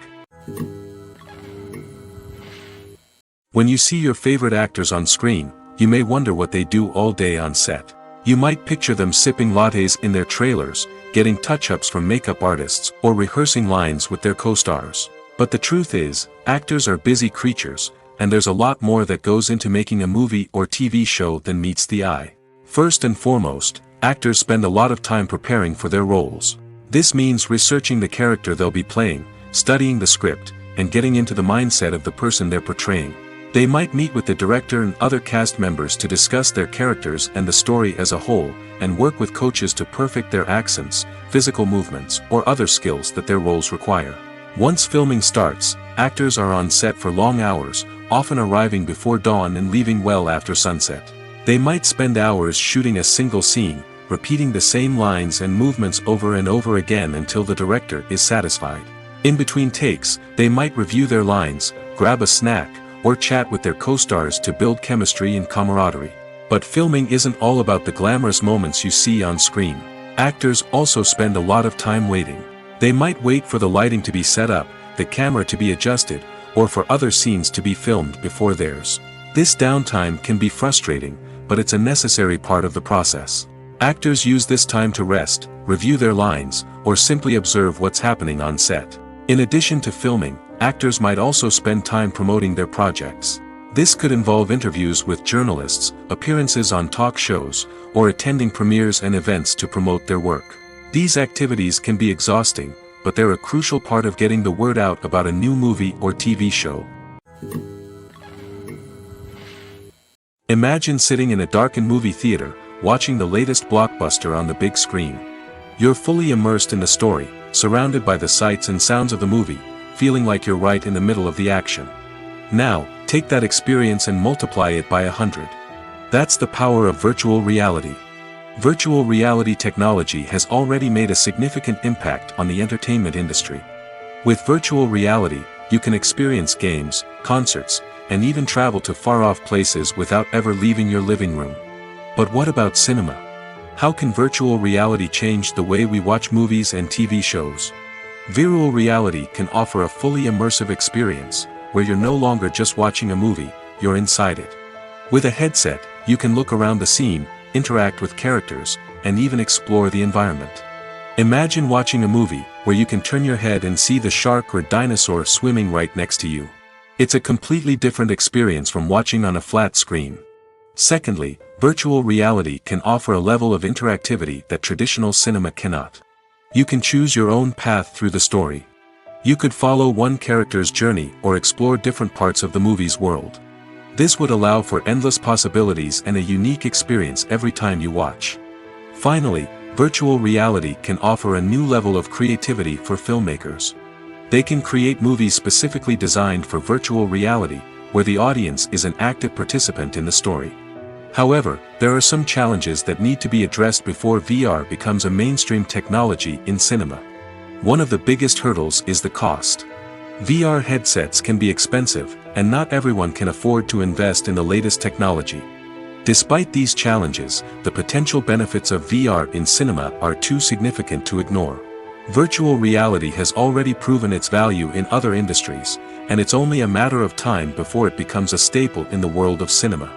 When you see your favorite actors on screen, you may wonder what they do all day on set. You might picture them sipping lattes in their trailers, getting touch-ups from makeup artists, or rehearsing lines with their co-stars. But the truth is, actors are busy creatures, and there's a lot more that goes into making a movie or TV show than meets the eye. First and foremost, actors spend a lot of time preparing for their roles. This means researching the character they'll be playing, studying the script, and getting into the mindset of the person they're portraying. They might meet with the director and other cast members to discuss their characters and the story as a whole, and work with coaches to perfect their accents, physical movements, or other skills that their roles require. Once filming starts, actors are on set for long hours, often arriving before dawn and leaving well after sunset. They might spend hours shooting a single scene, repeating the same lines and movements over and over again until the director is satisfied. In between takes, they might review their lines, grab a snack, or chat with their co-stars to build chemistry and camaraderie. But filming isn't all about the glamorous moments you see on screen. Actors also spend a lot of time waiting. They might wait for the lighting to be set up, the camera to be adjusted, or for other scenes to be filmed before theirs. This downtime can be frustrating, but it's a necessary part of the process. Actors use this time to rest, review their lines, or simply observe what's happening on set. In addition to filming, actors might also spend time promoting their projects. This could involve interviews with journalists, appearances on talk shows, or attending premieres and events to promote their work. These activities can be exhausting, but they're a crucial part of getting the word out about a new movie or TV show. Imagine sitting in a darkened movie theater, watching the latest blockbuster on the big screen. You're fully immersed in the story, surrounded by the sights and sounds of the movie, feeling like you're right in the middle of the action. Now, take that experience and multiply it by 100. That's the power of virtual reality. Virtual reality technology has already made a significant impact on the entertainment industry. With virtual reality, you can experience games, concerts, and even travel to far-off places without ever leaving your living room. But what about cinema? How can virtual reality change the way we watch movies and TV shows? Virtual reality can offer a fully immersive experience, where you're no longer just watching a movie, you're inside it. With a headset, you can look around the scene, interact with characters, and even explore the environment. Imagine watching a movie, where you can turn your head and see the shark or dinosaur swimming right next to you. It's a completely different experience from watching on a flat screen. Secondly, virtual reality can offer a level of interactivity that traditional cinema cannot. You can choose your own path through the story. You could follow one character's journey or explore different parts of the movie's world. This would allow for endless possibilities and a unique experience every time you watch. Finally, virtual reality can offer a new level of creativity for filmmakers. They can create movies specifically designed for virtual reality, where the audience is an active participant in the story. However, there are some challenges that need to be addressed before VR becomes a mainstream technology in cinema. One of the biggest hurdles is the cost. VR headsets can be expensive, and not everyone can afford to invest in the latest technology. Despite these challenges, the potential benefits of VR in cinema are too significant to ignore. Virtual reality has already proven its value in other industries, and it's only a matter of time before it becomes a staple in the world of cinema.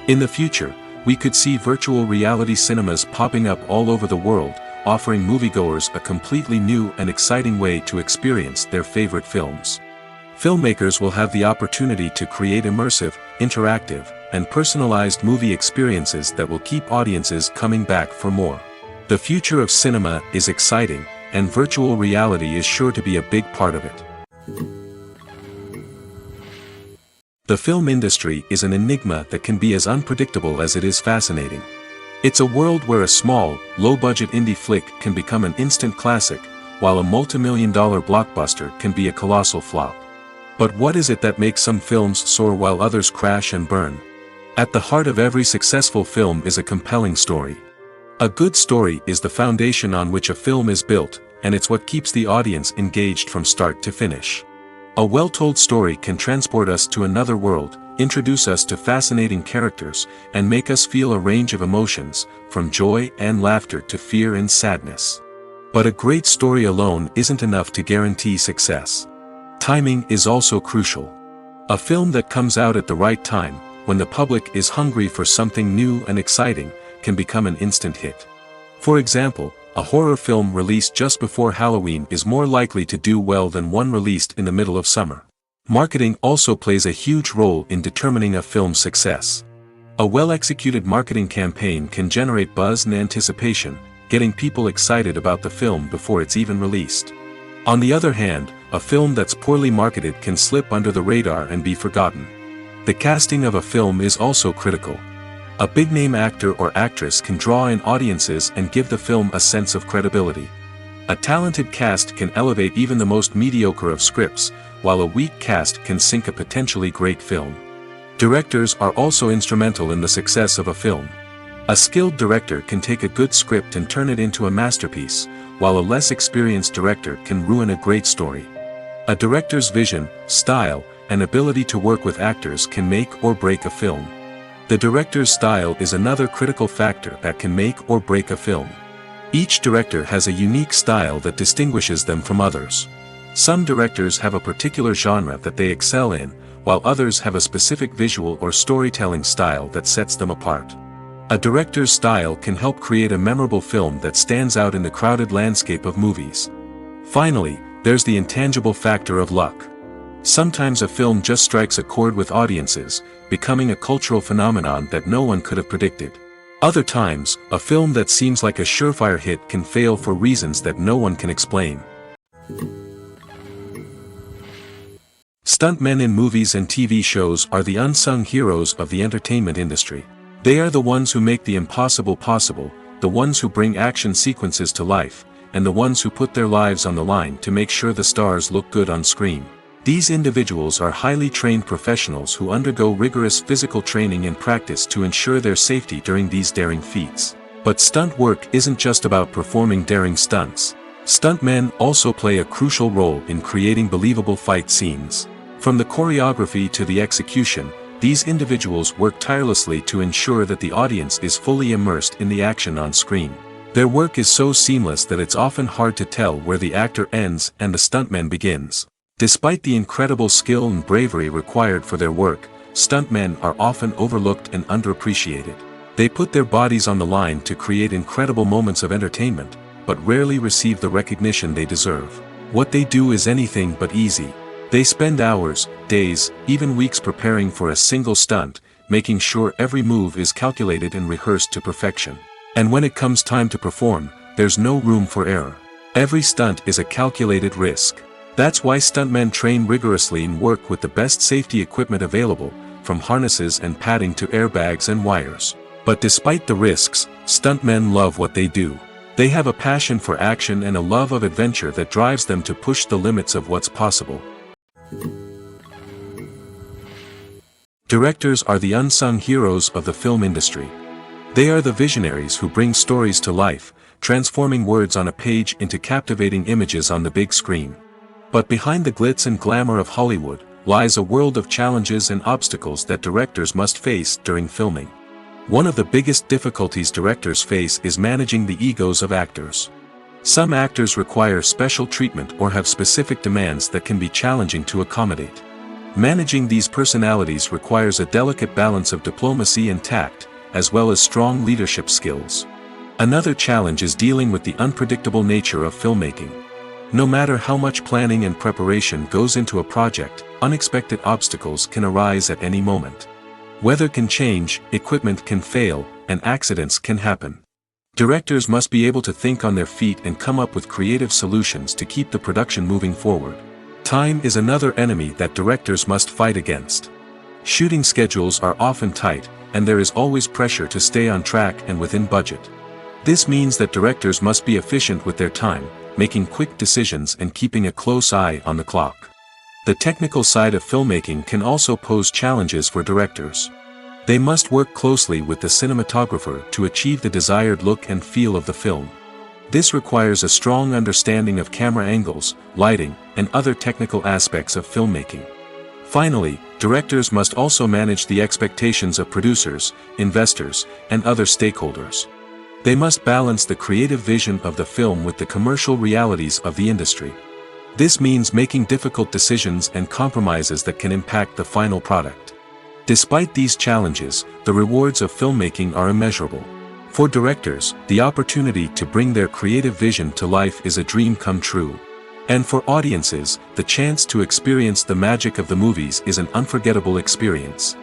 In the future, we could see virtual reality cinemas popping up all over the world, offering moviegoers a completely new and exciting way to experience their favorite films. Filmmakers will have the opportunity to create immersive, interactive, and personalized movie experiences that will keep audiences coming back for more. The future of cinema is exciting, and virtual reality is sure to be a big part of it. The film industry is an enigma that can be as unpredictable as it is fascinating. It's a world where a small, low-budget indie flick can become an instant classic, while a multi-million-dollar blockbuster can be a colossal flop. But what is it that makes some films soar while others crash and burn? At the heart of every successful film is a compelling story. A good story is the foundation on which a film is built, and it's what keeps the audience engaged from start to finish. A well-told story can transport us to another world, introduce us to fascinating characters, and make us feel a range of emotions, from joy and laughter to fear and sadness. But a great story alone isn't enough to guarantee success. Timing is also crucial. A film that comes out at the right time, when the public is hungry for something new and exciting, can become an instant hit. For example, a horror film released just before Halloween is more likely to do well than one released in the middle of summer. Marketing also plays a huge role in determining a film's success. A well-executed marketing campaign can generate buzz and anticipation, getting people excited about the film before it's even released. On the other hand, a film that's poorly marketed can slip under the radar and be forgotten. The casting of a film is also critical. A big-name actor or actress can draw in audiences and give the film a sense of credibility. A talented cast can elevate even the most mediocre of scripts, while a weak cast can sink a potentially great film. Directors are also instrumental in the success of a film. A skilled director can take a good script and turn it into a masterpiece, while a less experienced director can ruin a great story. A director's vision, style, and ability to work with actors can make or break a film. The director's style is another critical factor that can make or break a film. Each director has a unique style that distinguishes them from others. Some directors have a particular genre that they excel in, while others have a specific visual or storytelling style that sets them apart. A director's style can help create a memorable film that stands out in the crowded landscape of movies. Finally, there's the intangible factor of luck. Sometimes a film just strikes a chord with audiences, becoming a cultural phenomenon that no one could have predicted. Other times, a film that seems like a surefire hit can fail for reasons that no one can explain. Stuntmen in movies and TV shows are the unsung heroes of the entertainment industry. They are the ones who make the impossible possible, the ones who bring action sequences to life, and the ones who put their lives on the line to make sure the stars look good on screen. These individuals are highly trained professionals who undergo rigorous physical training and practice to ensure their safety during these daring feats. But stunt work isn't just about performing daring stunts. Stuntmen also play a crucial role in creating believable fight scenes. From the choreography to the execution, these individuals work tirelessly to ensure that the audience is fully immersed in the action on screen. Their work is so seamless that it's often hard to tell where the actor ends and the stuntman begins. Despite the incredible skill and bravery required for their work, stuntmen are often overlooked and underappreciated. They put their bodies on the line to create incredible moments of entertainment, but rarely receive the recognition they deserve. What they do is anything but easy. They spend hours, days, even weeks preparing for a single stunt, making sure every move is calculated and rehearsed to perfection. And when it comes time to perform, there's no room for error. Every stunt is a calculated risk. That's why stuntmen train rigorously and work with the best safety equipment available, from harnesses and padding to airbags and wires. But despite the risks, stuntmen love what they do. They have a passion for action and a love of adventure that drives them to push the limits of what's possible. Directors are the unsung heroes of the film industry. They are the visionaries who bring stories to life, transforming words on a page into captivating images on the big screen. But behind the glitz and glamour of Hollywood, lies a world of challenges and obstacles that directors must face during filming. One of the biggest difficulties directors face is managing the egos of actors. Some actors require special treatment or have specific demands that can be challenging to accommodate. Managing these personalities requires a delicate balance of diplomacy and tact, as well as strong leadership skills. Another challenge is dealing with the unpredictable nature of filmmaking. No matter how much planning and preparation goes into a project, unexpected obstacles can arise at any moment. Weather can change, equipment can fail, and accidents can happen. Directors must be able to think on their feet and come up with creative solutions to keep the production moving forward. Time is another enemy that directors must fight against. Shooting schedules are often tight, and there is always pressure to stay on track and within budget. This means that directors must be efficient with their time, making quick decisions and keeping a close eye on the clock. The technical side of filmmaking can also pose challenges for directors. They must work closely with the cinematographer to achieve the desired look and feel of the film. This requires a strong understanding of camera angles, lighting, and other technical aspects of filmmaking. Finally, directors must also manage the expectations of producers, investors, and other stakeholders. They must balance the creative vision of the film with the commercial realities of the industry. This means making difficult decisions and compromises that can impact the final product. Despite these challenges, the rewards of filmmaking are immeasurable. For directors, the opportunity to bring their creative vision to life is a dream come true. And for audiences, the chance to experience the magic of the movies is an unforgettable experience.